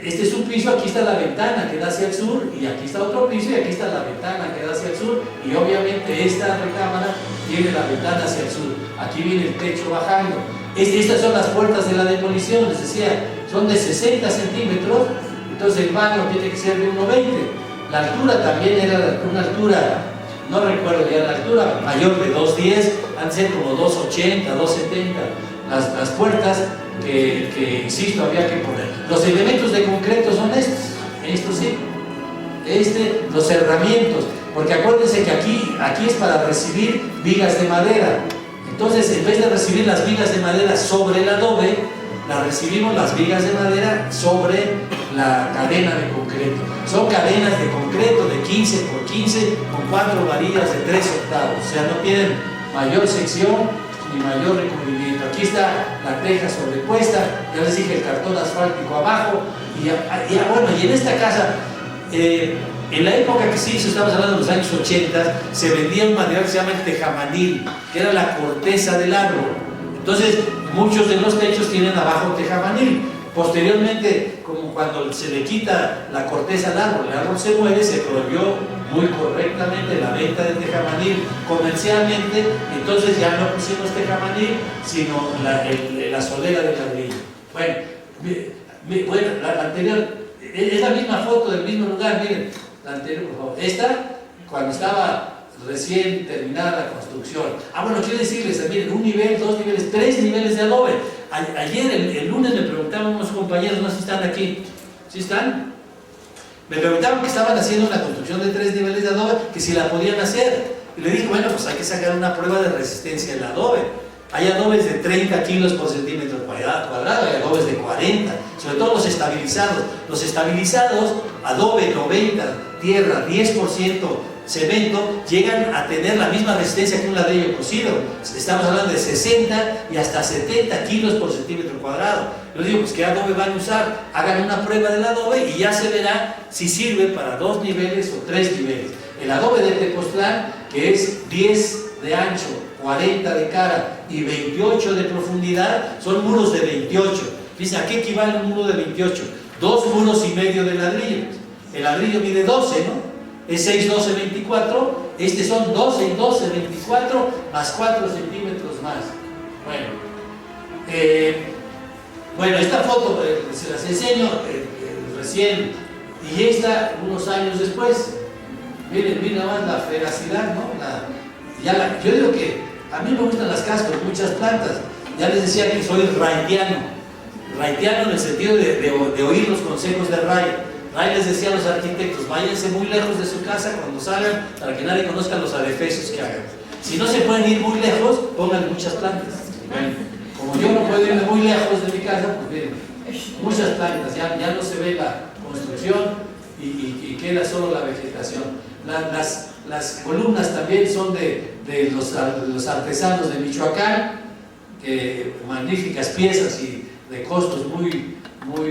este es un piso, aquí está la ventana que da hacia el sur, y aquí está otro piso y aquí está la ventana que da hacia el sur, y obviamente esta recámara tiene la ventana hacia el sur. Aquí viene el techo bajando. Estas son las puertas de la demolición, les decía, son de 60 centímetros, entonces el baño tiene que ser de 1,20. La altura también era una altura, no recuerdo ya la altura, mayor de 2,10, han de ser como 2,80, 2,70 las puertas que insisto, había que poner. Los elementos de concreto son estos sí, los cerramientos, porque acuérdense que aquí es para recibir vigas de madera. Entonces, en vez de recibir las vigas de madera sobre el adobe, recibimos las vigas de madera sobre la cadena de concreto. Son cadenas de concreto de 15 por 15 con 4 varillas de 3 octavos, o sea, no tienen mayor sección ni mayor recubrimiento. Aquí está la teja sobrepuesta, ya les dije, el cartón asfáltico abajo, y en esta casa, en la época que se hizo, estamos hablando de los años 80, se vendía un material que se llama el tejamanil, que era la corteza del árbol. Entonces, muchos de los techos tienen abajo tejamanil. Posteriormente, como cuando se le quita la corteza al árbol, el árbol se muere, se prohibió muy correctamente la venta de tejamanil comercialmente, entonces ya no pusimos tejamanil, sino la solera de ladrillo. Bueno, la anterior, es la misma foto del mismo lugar, miren, la anterior, por favor. Esta, cuando estaba recién terminada la construcción. Bueno, quiero decirles, miren, 1 nivel, 2 niveles, 3 niveles de adobe. Ayer, el lunes, me preguntaban unos compañeros, no sé si están aquí, ¿sí están? Me preguntaban que estaban haciendo una construcción de 3 niveles de adobe, que si la podían hacer. Y le dije, bueno, pues hay que sacar una prueba de resistencia del adobe. Hay adobes de 30 kilos por centímetro cuadrado, hay adobes de 40, sobre todo los estabilizados. Los estabilizados, adobe 90, tierra 10%, cemento, llegan a tener la misma resistencia que un ladrillo cocido. Estamos hablando de 60 y hasta 70 kilos por centímetro cuadrado. Yo digo, pues ¿qué adobe van a usar? Hagan una prueba del adobe y ya se verá si sirve para 2 niveles o 3 niveles. El adobe de Tepoztlán, que es 10 de ancho, 40 de cara y 28 de profundidad, son muros de 28. Fíjense, ¿a qué equivale un muro de 28? 2 muros y medio de ladrillo. El ladrillo mide 12, ¿no? Es 6, 12, 24, son 12 y 12, 24, más 4 centímetros más. Bueno, esta foto se las enseño recién, y esta unos años después. miren nada más la fedacidad, ¿no? Yo digo que a mí me gustan las casas con muchas plantas. Ya les decía que soy wrightiano en el sentido de oír los consejos de Wright. Wright les decía a los arquitectos, váyanse muy lejos de su casa cuando salgan para que nadie conozca los adefesios que hagan. Si no se pueden ir muy lejos, pongan muchas plantas. Como yo no puedo irme muy lejos de mi casa, pues miren, muchas plantas, ya no se ve la construcción y queda solo la vegetación. Las columnas también son de los artesanos de Michoacán, magníficas piezas y de costos muy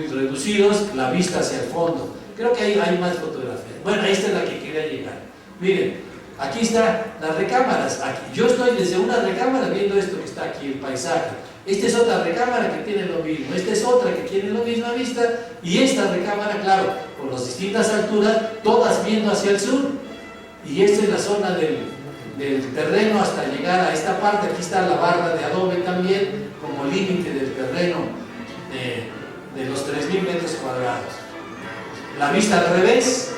reducidos, la vista hacia el fondo. Creo que hay más fotografías. Bueno, esta es la que quería llegar. Miren, aquí están las recámaras. Yo estoy desde una recámara viendo esto que está aquí, el paisaje. Esta es otra recámara que tiene lo mismo. Esta es otra que tiene la misma vista. Y esta recámara, claro, con las distintas alturas, todas viendo hacia el sur. Y esta es la zona del terreno hasta llegar a esta parte. Aquí está la barra de adobe también, como límite del terreno de los 3.000 metros cuadrados. La vista al revés.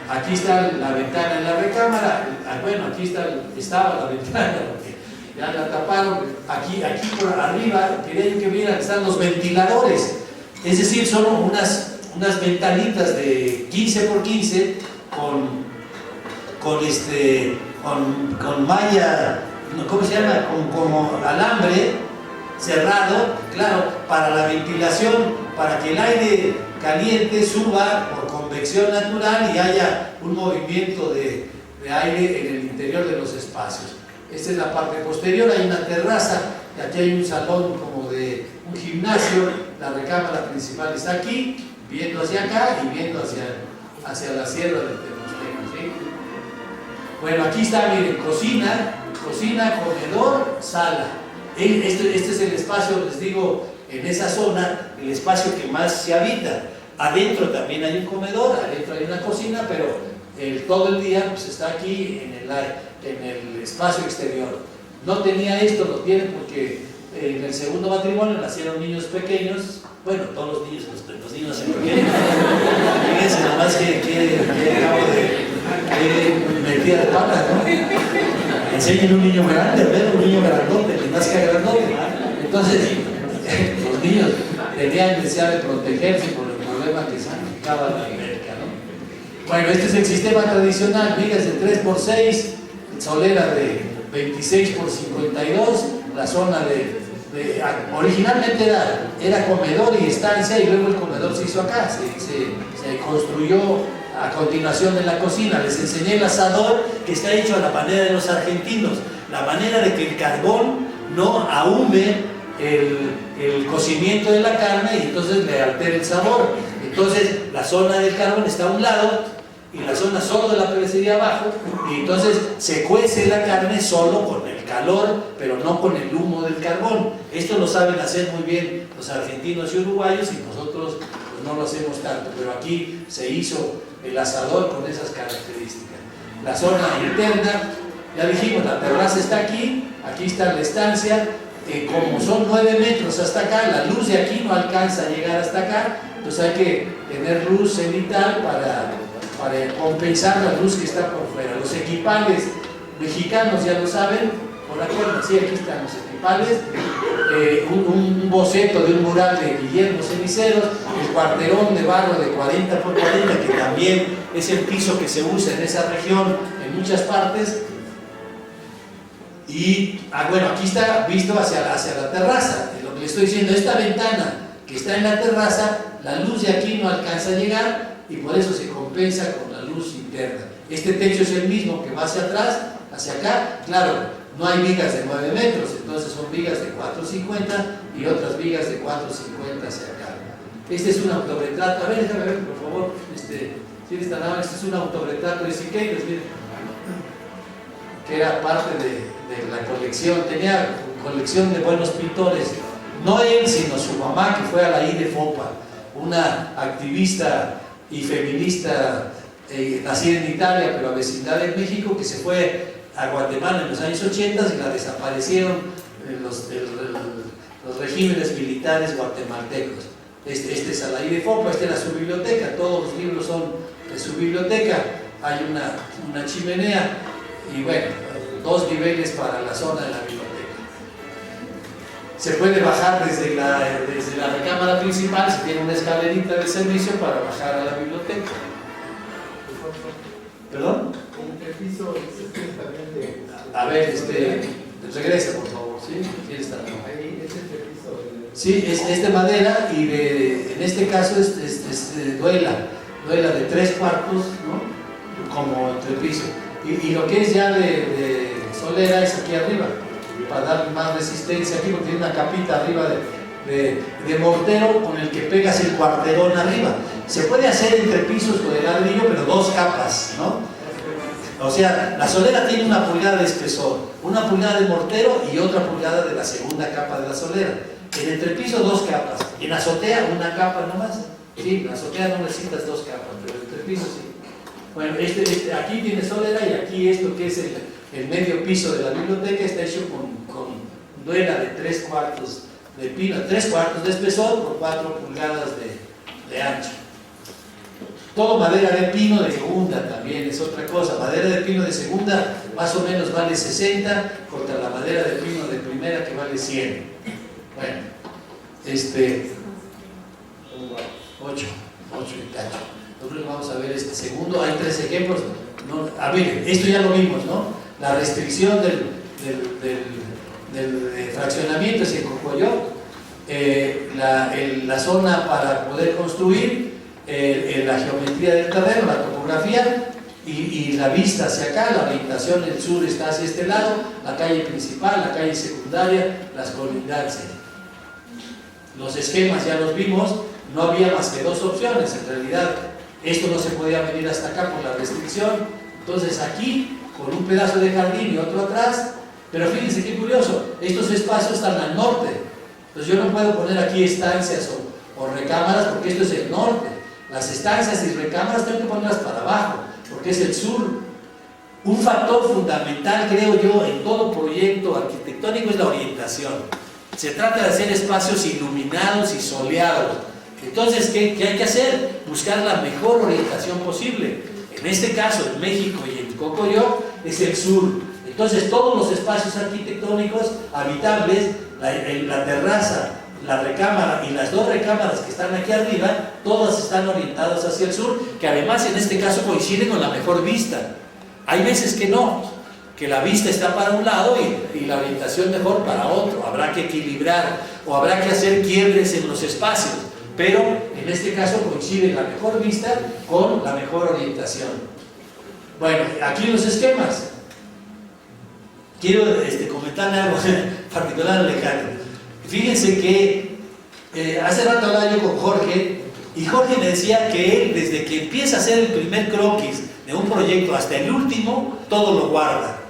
Aquí está la ventana en la recámara. Bueno, aquí estaba la ventana, porque ya la taparon. Aquí por arriba, quería yo que vieran, están los ventiladores. Es decir, son unas ventanitas de 15 por 15 con malla, ¿cómo se llama? Como alambre cerrado, claro, para la ventilación, para que el aire caliente suba por convección natural y haya un movimiento de aire en el interior de los espacios. Esta es la parte posterior, hay una terraza y aquí hay un salón como de un gimnasio. La recámara principal está aquí, viendo hacia acá y viendo hacia la sierra de Temosteco, ¿sí? Bueno, aquí está, miren, cocina, comedor, sala. Este es el espacio, les digo, en esa zona, el espacio que más se habita. Adentro también hay un comedor, adentro hay una cocina, pero todo el día pues, está aquí en el espacio exterior. No tenía esto, lo tiene porque en el segundo matrimonio nacieron niños pequeños. Bueno, todos los niños se pequeños. Fíjense nomás que acabo de meter de patas, ¿no? Enseñen un niño grande, ver un niño grandote, que nazca grandote. Entonces, los niños tenían necesidad de protegerse por el problema que significaba la alberca, ¿no? Bueno, este es el sistema tradicional, vigas de 3x6, solera de 26 por 52, la zona originalmente era comedor y estancia, y luego el comedor se hizo acá, se construyó a continuación de la cocina. Les enseñé el asador, que está hecho a la manera de los argentinos, la manera de que el carbón no ahume el cocimiento de la carne y entonces le altere el sabor. Entonces la zona del carbón está a un lado y la zona solo de la precera abajo, y entonces se cuece la carne solo con el calor, pero no con el humo del carbón. Esto lo saben hacer muy bien los argentinos y uruguayos, y nosotros pues, no lo hacemos tanto, pero aquí se hizo el asador con esas características. La zona interna, ya dijimos, la terraza está aquí, aquí está la estancia, como son 9 metros hasta acá, la luz de aquí no alcanza a llegar hasta acá, entonces hay que tener luz cenital para compensar la luz que está por fuera. Los equipales mexicanos ya lo saben, por acuerdo, sí, aquí están los equipales, un boceto de un mural de Guillermo Ceniceros, el cuarterón de barro de 40 por 40, que también es el piso que se usa en esa región en muchas partes. Y bueno, aquí está visto hacia la terraza. Lo que le estoy diciendo, esta ventana que está en la terraza, la luz de aquí no alcanza a llegar y por eso se compensa con la luz interna. Este techo es el mismo que va hacia atrás, hacia acá. Claro, no hay vigas de 9 metros, entonces son vigas de 4,50 y otras vigas de 4,50 hacia acá. Este es un autorretrato. A ver, déjame ver, por favor. Si eres tan amable, este es un autorretrato de Siqueiros, miren, que era parte de la colección. Tenía colección de buenos pintores. No él, sino su mamá, que fue a la IDEFOPA, una activista y feminista nacida en Italia, pero a vecindad en México, que se fue a Guatemala en los años 80 y la desaparecieron los regímenes militares guatemaltecos. Este es a la IDEFOPA, esta era su biblioteca, todos los libros son de su biblioteca. hay una chimenea y bueno, 2 niveles para la zona de la biblioteca. Se puede bajar desde la recámara principal, se tiene una escalerita de servicio para bajar a la biblioteca. ¿Perdón? Entrepiso es también de... A ver, regresa por favor, ¿sí? ¿Quién está? Ahí es entrepiso. Sí, es de madera y en este caso es duela de 3 cuartos, ¿no? Como entrepiso. Y lo que es ya de solera es aquí arriba, para dar más resistencia aquí, porque tiene una capita arriba de mortero con el que pegas el cuarterón arriba. Se puede hacer entrepisos o de ladrillo, pero 2 capas, ¿no? O sea, la solera tiene 1 pulgada de espesor, 1 pulgada de mortero y otra pulgada de la segunda capa de la solera. En entrepiso 2 capas, en azotea 1 capa nomás. Sí, en azotea no necesitas 2 capas, pero en entrepiso sí. Bueno, aquí tiene solera y aquí esto que es el medio piso de la biblioteca está hecho con duela de 3 cuartos de pino, 3 cuartos de espesor por 4 pulgadas de ancho. Todo madera de pino de segunda también es otra cosa. Madera de pino de segunda más o menos vale 60 contra la madera de pino de primera que vale 100. Bueno, 8 y cacho. Nosotros vamos a ver este segundo. Hay 3 ejemplos. No, a ver, esto ya lo vimos, ¿no? La restricción del fraccionamiento es en Cocoyoc, la zona para poder construir, la geometría del terreno, la topografía y la vista hacia acá, la orientación del sur está hacia este lado, la calle principal, la calle secundaria, las colindancias. Los esquemas ya los vimos, no había más que 2 opciones, en realidad esto no se podía venir hasta acá por la restricción, entonces aquí con un pedazo de jardín y otro atrás, pero fíjense qué curioso, estos espacios están al norte, entonces yo no puedo poner aquí estancias o recámaras porque esto es el norte. Las estancias y recámaras tengo que ponerlas para abajo, porque es el sur. Un factor fundamental, creo yo, en todo proyecto arquitectónico es la orientación. Se trata de hacer espacios iluminados y soleados. Entonces, ¿qué hay que hacer? Buscar la mejor orientación posible. En este caso, en México y en Cocoyoc, es el sur. Entonces, todos los espacios arquitectónicos habitables, la terraza, la recámara y las 2 recámaras que están aquí arriba, todas están orientadas hacia el sur, que además en este caso coinciden con la mejor vista. Hay veces que no, que la vista está para un lado y la orientación mejor para otro. Habrá que equilibrar o habrá que hacer quiebres en los espacios, pero en este caso coincide la mejor vista con la mejor orientación. Bueno, aquí los esquemas. Quiero comentarle algo particular al Alejandro. Fíjense que hace rato hablaba yo con Jorge y Jorge me decía que él, desde que empieza a hacer el primer croquis de un proyecto hasta el último, todo lo guarda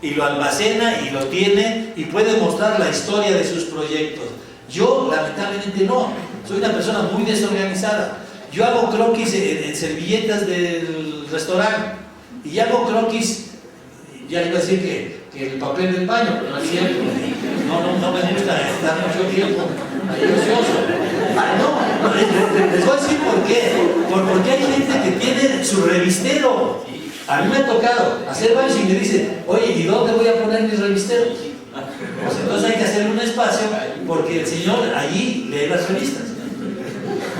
y lo almacena y lo tiene y puede mostrar la historia de sus proyectos. Yo lamentablemente no, soy una persona muy desorganizada. Yo hago croquis en servilletas del restaurante y hago croquis, ya iba a decir que el papel del baño, pero no es cierto. No me gusta estar mucho tiempo ahí ocioso. Les voy a decir por qué. Porque hay gente que tiene su revistero. A mí me ha tocado hacer baños y me dicen, oye, ¿y dónde voy a poner mis revisteros? Pues entonces hay que hacer un espacio porque el señor allí lee las revistas.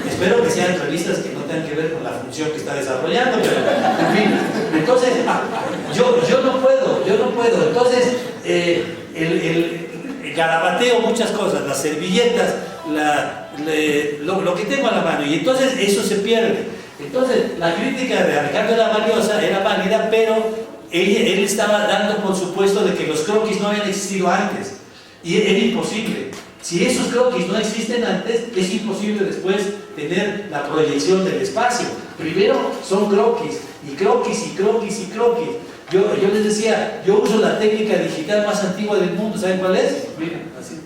Espero que sean revistas que no tengan que ver con la función que está desarrollando, pero en fin. Entonces, yo no puedo. Entonces, el garabateo, muchas cosas, las servilletas, lo que tengo a la mano, y entonces eso se pierde. Entonces, la crítica de Alejandro La Valiosa era válida, pero él estaba dando por supuesto de que los croquis no habían existido antes, y era imposible. Si esos croquis no existen antes, es imposible después tener la proyección del espacio. Primero son croquis, y croquis, y croquis, y croquis. Yo les decía, yo uso la técnica digital más antigua del mundo. ¿Saben cuál es? Miren, así.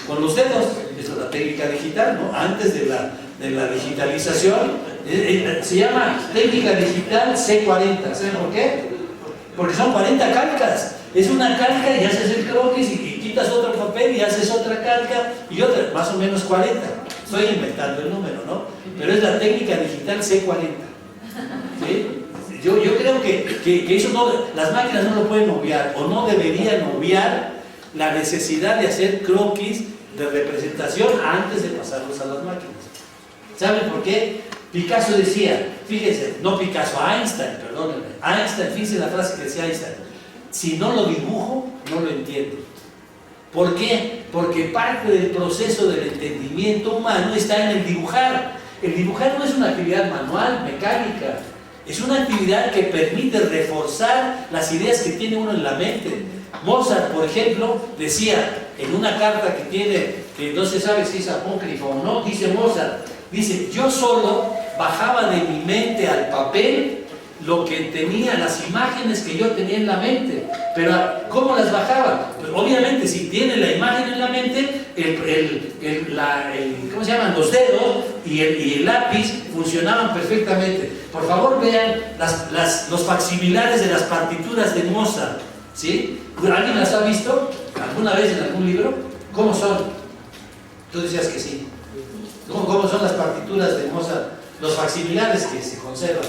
Con los dedos. Esa es la técnica digital, ¿no? Antes de la digitalización. Se llama técnica digital C40. ¿Saben por qué? Porque son 40 calcas. Es una calca y haces el croquis y quitas otro papel y haces otra calca y otra, más o menos 40. Estoy inventando el número, ¿no? Pero es la técnica digital C40. ¿sí? Yo creo que eso no, las máquinas no lo pueden obviar, o no deberían obviar la necesidad de hacer croquis de representación antes de pasarlos a las máquinas. ¿Saben por qué? Picasso decía, fíjense, no Picasso, Einstein, perdónenme, Einstein, fíjense la frase que decía Einstein: si no lo dibujo, no lo entiendo. ¿Por qué? Porque parte del proceso del entendimiento humano está en el dibujar. El dibujar no es una actividad manual, mecánica, es una actividad que permite reforzar las ideas que tiene uno en la mente. Mozart, por ejemplo, decía en una carta que tiene, que no se sabe si es apócrifa o no, dice Mozart, dice: yo solo bajaba de mi mente al papel lo que tenía, las imágenes que yo tenía en la mente. Pero ¿cómo las bajaba? Pues obviamente, si tiene la imagen en la mente, ¿cómo se llaman? Los dedos y el lápiz funcionaban perfectamente. Por favor, vean los facsimilares de las partituras de Mozart, ¿sí? ¿Alguien las ha visto alguna vez en algún libro? ¿Cómo son? Tú decías que sí. ¿Cómo son las partituras de Mozart? Los facsimilares que se conservan.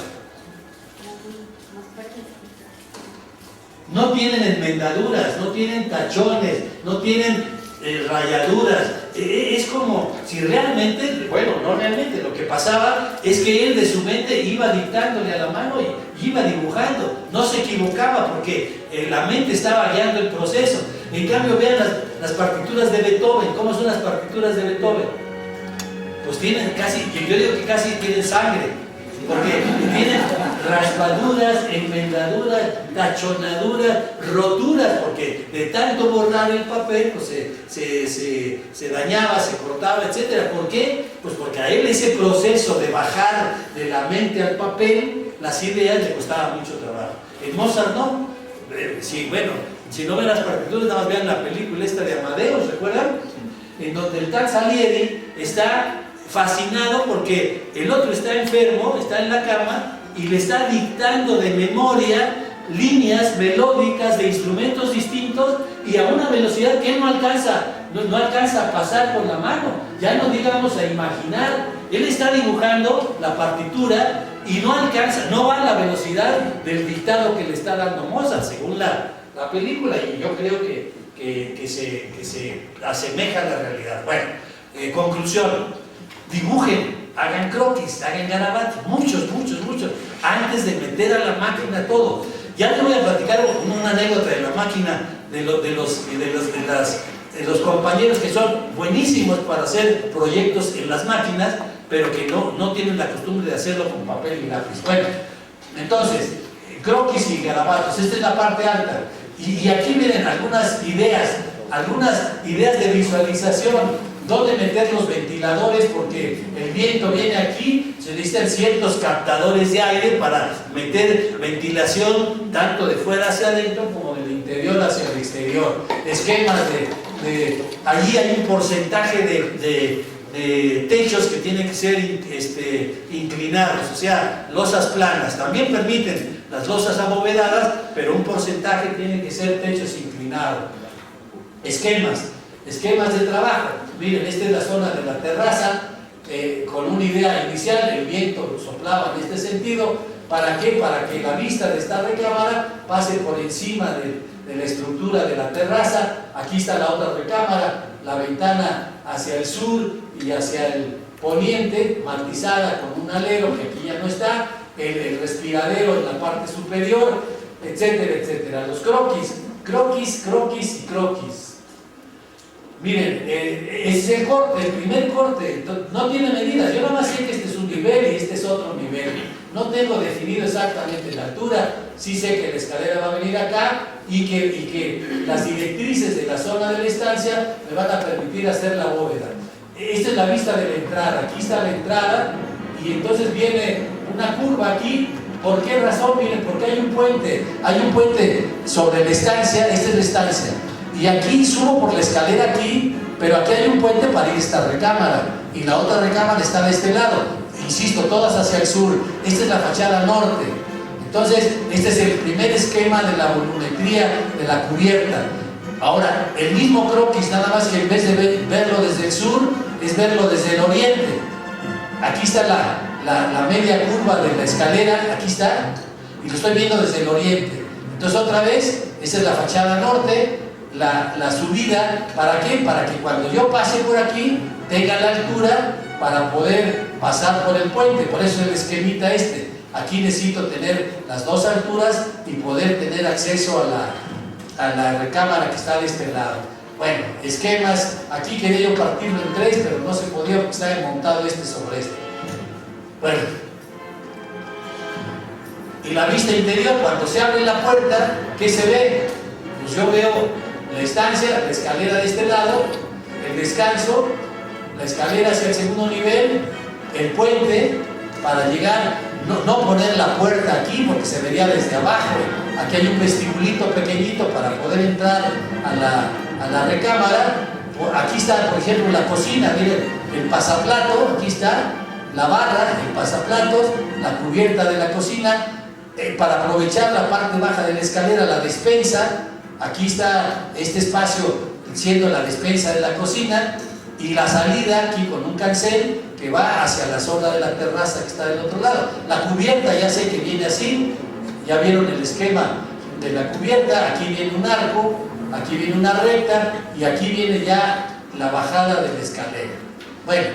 No tienen enmendaduras, no tienen tachones, no tienen rayaduras. Es como si realmente, bueno, no realmente, lo que pasaba es que él de su mente iba dictándole a la mano y iba dibujando. No se equivocaba porque la mente estaba guiando el proceso. En cambio, vean las partituras de Beethoven. ¿Cómo son las partituras de Beethoven? Pues tienen casi, yo digo que casi tienen sangre. Porque tienen raspaduras, enmendaduras, tachonaduras, roturas, porque de tanto borrar el papel, pues se dañaba, se cortaba, etc. ¿Por qué? Pues porque a él ese proceso de bajar de la mente al papel las ideas le costaba mucho trabajo. En Mozart no. Sí, bueno, si no ven las partituras, nada más vean la película esta de Amadeus, ¿recuerdan? En donde el tal Salieri está fascinado porque el otro está enfermo, está en la cama y le está dictando de memoria líneas melódicas de instrumentos distintos y a una velocidad que él no alcanza a pasar con la mano, ya no digamos a imaginar. Él está dibujando la partitura y no alcanza, no va a la velocidad del dictado que le está dando Mozart, según la película, y yo creo que se asemeja a la realidad. Bueno, conclusión. Dibujen, hagan croquis, hagan garabatos, muchos, antes de meter a la máquina todo. Ya les voy a platicar una anécdota de la máquina, de los compañeros que son buenísimos para hacer proyectos en las máquinas, pero que no tienen la costumbre de hacerlo con papel y lápiz. Bueno, entonces, croquis y garabatos, esta es la parte alta. Y aquí vienen algunas ideas de visualización. ¿Dónde meter los ventiladores? Porque el viento viene aquí, se necesitan ciertos captadores de aire para meter ventilación tanto de fuera hacia adentro como del interior hacia el exterior. Esquemas allí hay un porcentaje de techos que tienen que ser inclinados, o sea, losas planas. También permiten las losas abovedadas, pero un porcentaje tiene que ser techos inclinados. Esquemas de trabajo. Miren, esta es la zona de la terraza, con una idea inicial. El viento soplaba en este sentido. ¿Para qué? Para que la vista de esta recámara pase por encima de la estructura de la terraza. Aquí está la otra recámara, la ventana hacia el sur y hacia el poniente, matizada con un alero que aquí ya no está, el respiradero en la parte superior, etcétera, etcétera. Los croquis. Miren, es el corte, el primer corte, no tiene medidas. Yo nada más sé que este es un nivel y este es otro nivel. No tengo definido exactamente la altura. Sí sé que la escalera va a venir acá y que las directrices de la zona de la estancia me van a permitir hacer la bóveda. Esta es la vista de la entrada. Aquí está la entrada y entonces viene una curva aquí. ¿Por qué razón? Miren, porque hay un puente. Hay un puente sobre la estancia. Esta es la estancia. Y aquí subo por la escalera aquí, pero aquí hay un puente para ir a esta recámara y la otra recámara está de este lado, insisto, todas hacia el sur. Esta es la fachada norte. Entonces, este es el primer esquema de la volumetría de la cubierta. Ahora, el mismo croquis, nada más que en vez de verlo desde el sur, es verlo desde el oriente. Aquí está la media curva de la escalera, aquí está, y lo estoy viendo desde el oriente. Entonces otra vez, esa es la fachada norte, la subida, ¿para qué? Para que cuando yo pase por aquí, tenga la altura para poder pasar por el puente. Por eso el esquemita este. Aquí necesito tener las dos alturas y poder tener acceso a la recámara que está de este lado. Bueno, esquemas, aquí quería yo partirlo en tres, pero no se podía porque estaba montado este sobre este. Bueno, y la vista interior, cuando se abre la puerta, ¿qué se ve? Pues yo veo la estancia, la escalera de este lado, el descanso, la escalera hacia el segundo nivel, el puente, para llegar, no poner la puerta aquí porque se vería desde abajo. Aquí hay un vestibulito pequeñito para poder entrar a la recámara. Aquí está, por ejemplo, la cocina, miren, el pasaplato, aquí está, la barra, el pasaplatos, la cubierta de la cocina, para aprovechar la parte baja de la escalera, la despensa. Aquí está este espacio siendo la despensa de la cocina, y la salida aquí con un cancel que va hacia la zona de la terraza que está del otro lado. La cubierta ya sé que viene así, ya vieron el esquema de la cubierta. Aquí viene un arco, aquí viene una recta y aquí viene ya la bajada de la escalera. Bueno,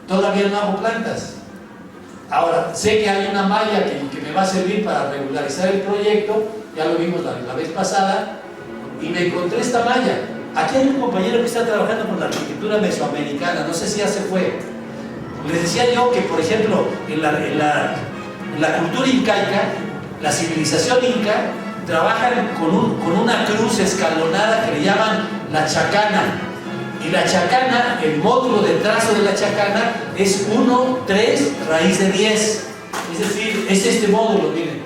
todavía no hago plantas. Ahora, sé que hay una malla que me va a servir para regularizar el proyecto, ya lo vimos la vez pasada, y me encontré esta malla. Aquí hay un compañero que está trabajando con la arquitectura mesoamericana, no sé si ya se fue. Les decía yo que, por ejemplo, en la cultura incaica, la civilización inca, trabajan con una cruz escalonada que le llaman la chacana. Y la chacana, el módulo de trazo de la chacana es 1, 3, raíz de 10. Es decir, es este módulo, miren.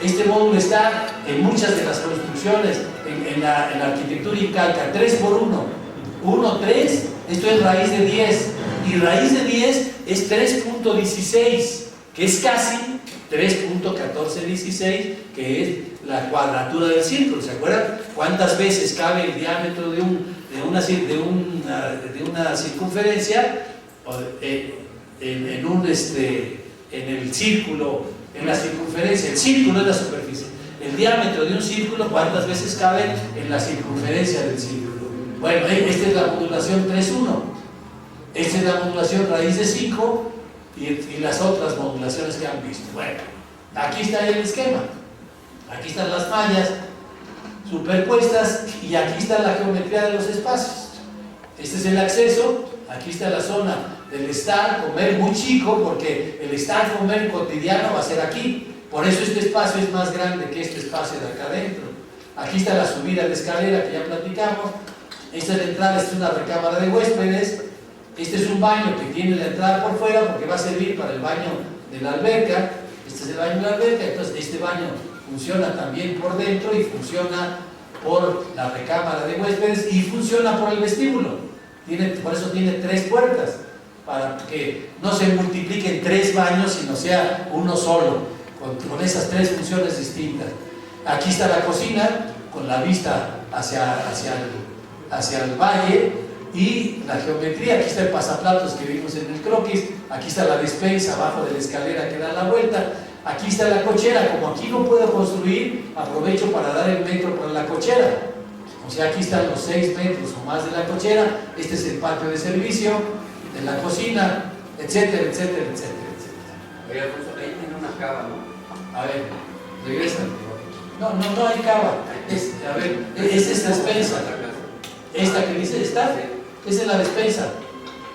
Este módulo está en muchas de las construcciones, en la arquitectura incaica, 3 por 1. 1, 3, esto es raíz de 10. Y raíz de 10 es 3.16, que es casi 3.1416, que es la cuadratura del círculo. ¿Se acuerdan cuántas veces cabe el diámetro de una circunferencia en el círculo? En la circunferencia, el círculo es la superficie. El diámetro de un círculo, ¿cuántas veces cabe en la circunferencia del círculo? Bueno, esta es la modulación 3.1. Esta es la modulación raíz de 5 y las otras modulaciones que han visto. Bueno, aquí está el esquema. Aquí están las mallas superpuestas y aquí está la geometría de los espacios. Este es el acceso, aquí está la zona del estar, comer muy chico, porque el estar, comer cotidiano va a ser aquí. Por eso este espacio es más grande que este espacio de acá adentro. Aquí está la subida de escalera que ya platicamos. Esta es la entrada, esta es una recámara de huéspedes. Este es un baño que tiene la entrada por fuera porque va a servir para el baño de la alberca. Este es el baño de la alberca, entonces este baño funciona también por dentro y funciona por la recámara de huéspedes y funciona por el vestíbulo. Por eso tiene 3 puertas, para que no se multipliquen 3 baños, sino sea uno solo, con esas 3 funciones distintas. Aquí está la cocina, con la vista hacia el valle, y la geometría. Aquí está el pasaplatos que vimos en el croquis, aquí está la despensa abajo de la escalera que da la vuelta, aquí está la cochera. Como aquí no puedo construir, aprovecho para dar el metro para la cochera. O sea, aquí están los 6 metros o más de la cochera. Este es el patio de servicio, de la cocina, etcétera, etcétera, etcétera, etcétera. Oye, Alfonso, ahí tiene una cava, ¿no? A ver, regresa. No hay cava. A ver, esta es la despensa. Esta que dice, ¿está? Esa es la despensa.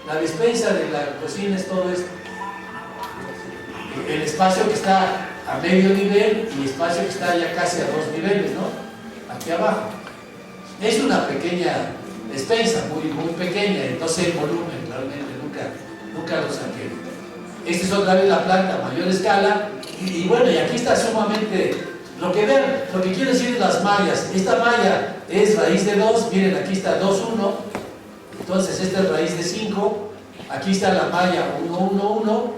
La despensa de la cocina es todo esto. El espacio que está a medio nivel y el espacio que está ya casi a 2 niveles, ¿no? Aquí abajo. Es una pequeña despensa, muy pequeña, entonces el volumen realmente nunca lo saqué. Esta es otra vez la planta a mayor escala, y bueno, y aquí está sumamente, lo que quiero decir es las mallas. Esta malla es raíz de 2, miren, aquí está 2, 1, entonces esta es raíz de 5, aquí está la malla 1, 1, 1,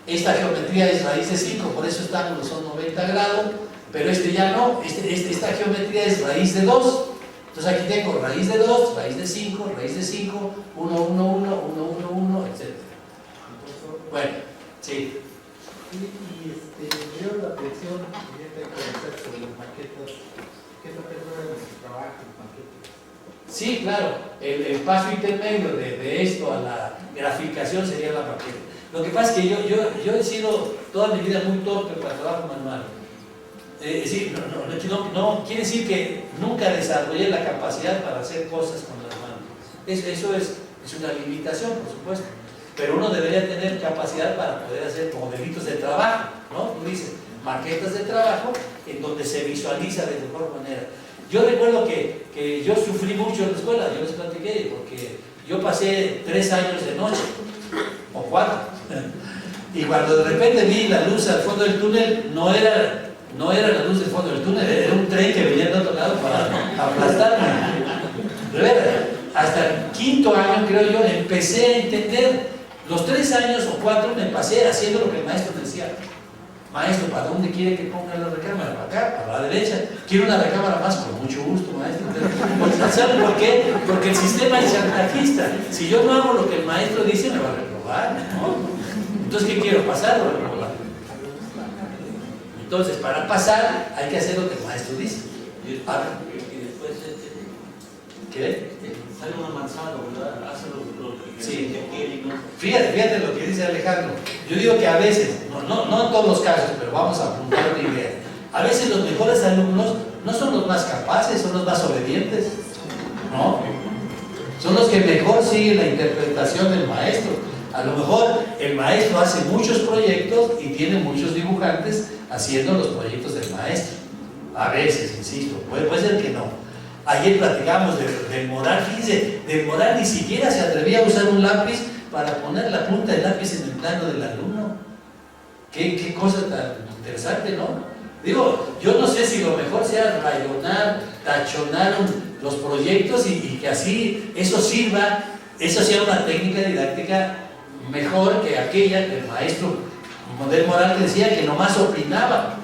esta geometría es raíz de 5, por eso estos ángulos son 90 grados, pero este ya no, esta geometría es raíz de 2. Entonces aquí tengo raíz de 2, raíz de 5, raíz de 5, 1, 1, 1, 1, 1, 1, etc. Bueno, Sí. Me dio la atención y hay que comentar sobre las maquetas. ¿Qué es lo que dura de nuestro trabajo, maquetas? Sí, claro, el paso intermedio de esto a la graficación sería la maqueta. Lo que pasa es que yo he sido toda mi vida muy torpe para el trabajo manual. Es decir, no quiere decir que nunca desarrollé la capacidad para hacer cosas con las manos. Eso es una limitación, por supuesto. Pero uno debería tener capacidad para poder hacer modelitos de trabajo, ¿no? Tú dices, maquetas de trabajo en donde se visualiza de mejor manera. Yo recuerdo que yo sufrí mucho en la escuela, yo les platiqué, porque yo pasé 3 años de noche, o 4. Y cuando de repente vi la luz al fondo del túnel, no era la luz del fondo del túnel, era un tren que venía de otro lado para aplastarme. De verdad, hasta el 5.º año, creo yo, empecé a entender. Los 3 años o 4 me pasé haciendo lo que el maestro me decía. Maestro, ¿para dónde quiere que ponga la recámara? ¿Para acá? ¿Para la derecha? ¿Quiero una recámara más? Con mucho gusto, maestro. ¿Saben por qué? Porque el sistema es chantajista. Si yo no hago lo que el maestro dice, me va a reprobar, ¿no? Entonces, ¿qué quiero? ¿Pasar o reprobar? Entonces, para pasar, hay que hacer lo que el maestro dice. Y después ¿Qué? sale una manzana, ¿verdad? Hace lo que Sí. quiere, ¿no? Fíjate lo que dice Alejandro. Yo digo que a veces, no en todos los casos, pero vamos a apuntar una idea. A veces los mejores alumnos no son los más capaces, son los más obedientes, ¿no? Son los que mejor siguen la interpretación del maestro. A lo mejor el maestro hace muchos proyectos y tiene muchos dibujantes haciendo los proyectos del maestro. A veces, insisto, puede ser que no. Ayer platicamos del Moral, fíjense, del Moral ni siquiera se atrevía a usar un lápiz para poner la punta del lápiz en el plano del alumno. Qué cosa tan interesante, ¿no? Digo, yo no sé si lo mejor sea rayonar, tachonar los proyectos y que así eso sirva, eso sea una técnica didáctica mejor que aquella que el maestro del Moral decía que nomás opinaba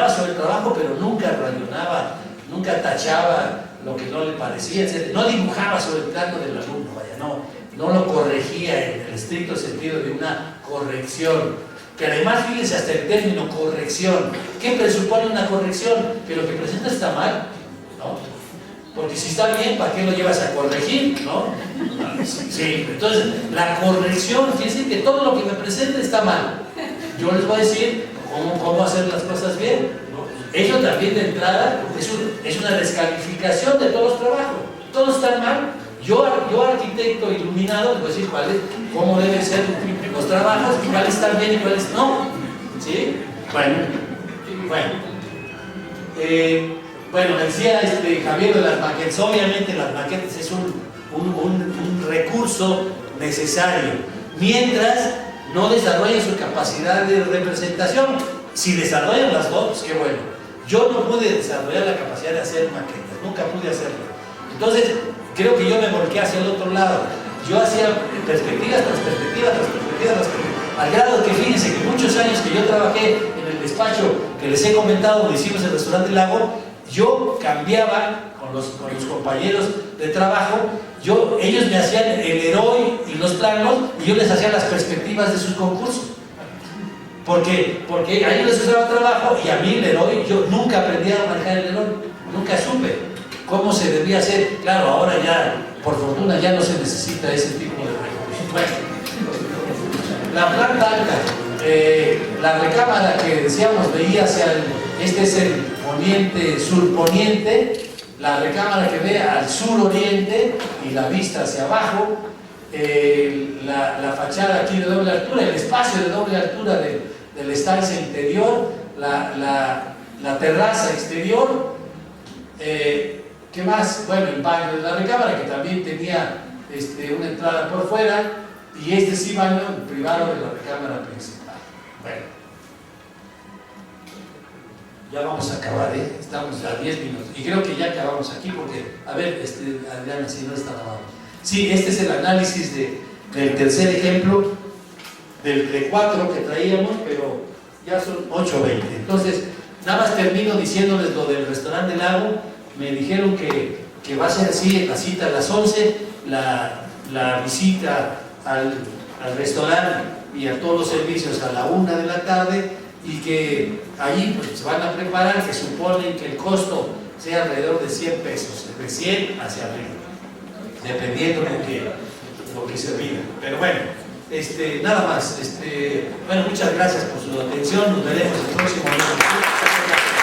sobre el trabajo, pero nunca rayonaba, nunca tachaba lo que no le parecía, etc. No dibujaba sobre el plano del alumno, vaya, no lo corregía en el estricto sentido de una corrección. Que además, fíjense hasta el término corrección. ¿Qué presupone una corrección? Que lo que presenta está mal, ¿no? Porque si está bien, ¿para qué lo llevas a corregir, no? Sí, entonces la corrección, fíjense que todo lo que me presenta está mal. Yo les voy a decir cómo hacer las cosas bien, ¿no? Eso también de entrada es una descalificación de todos los trabajos. Todos están mal. Yo arquitecto iluminado, les voy a decir cómo deben ser los trabajos, y cuáles están bien y cuáles no. ¿Sí? Bueno, decía Javier de las maquetas. Obviamente las maquetas es un recurso necesario, mientras no desarrollen su capacidad de representación. Si desarrollan las dos, pues qué bueno. Yo no pude desarrollar la capacidad de hacer maquetas, nunca pude hacerlo. Entonces, creo que yo me volqué hacia el otro lado. Yo hacía perspectivas, al grado que fíjense que muchos años que yo trabajé en el despacho que les he comentado, lo hicimos en el restaurante Lago, yo cambiaba con los compañeros de trabajo, ellos me hacían el héroe y los planos, y yo les hacía las perspectivas de sus concursos. Porque a ellos les usaba trabajo y a mí el héroe, yo nunca aprendí a manejar el héroe, nunca supe cómo se debía hacer. Claro, ahora ya, por fortuna, ya no se necesita ese tipo de recursos. Bueno, la planta alta, la recámara que decíamos veía hacia este es el poniente, surponiente, la recámara que ve al suroriente y la vista hacia abajo, la fachada aquí de doble altura, el espacio de doble altura de la estancia interior, la terraza exterior. ¿Qué más? Bueno, el baño de la recámara, que también tenía una entrada por fuera, y sí baño privado de la recámara principal. Bueno, ya vamos a acabar, estamos a 10 minutos, y creo que ya acabamos aquí, porque, a ver, Adriana, si no está grabado. Sí, este es el análisis del tercer ejemplo, de 4 que traíamos, pero ya son 8:20. Entonces, nada más termino diciéndoles lo del restaurante Lago. Me dijeron que va a ser así, la cita a las 11, la visita al restaurante y a todos los servicios a la 1 de la tarde, y que allí pues, se van a preparar, que suponen que el costo sea alrededor de 100 pesos, de 100 hacia arriba, dependiendo de lo que se pida. Pero bueno, nada más. Bueno, muchas gracias por su atención, nos veremos el próximo lunes.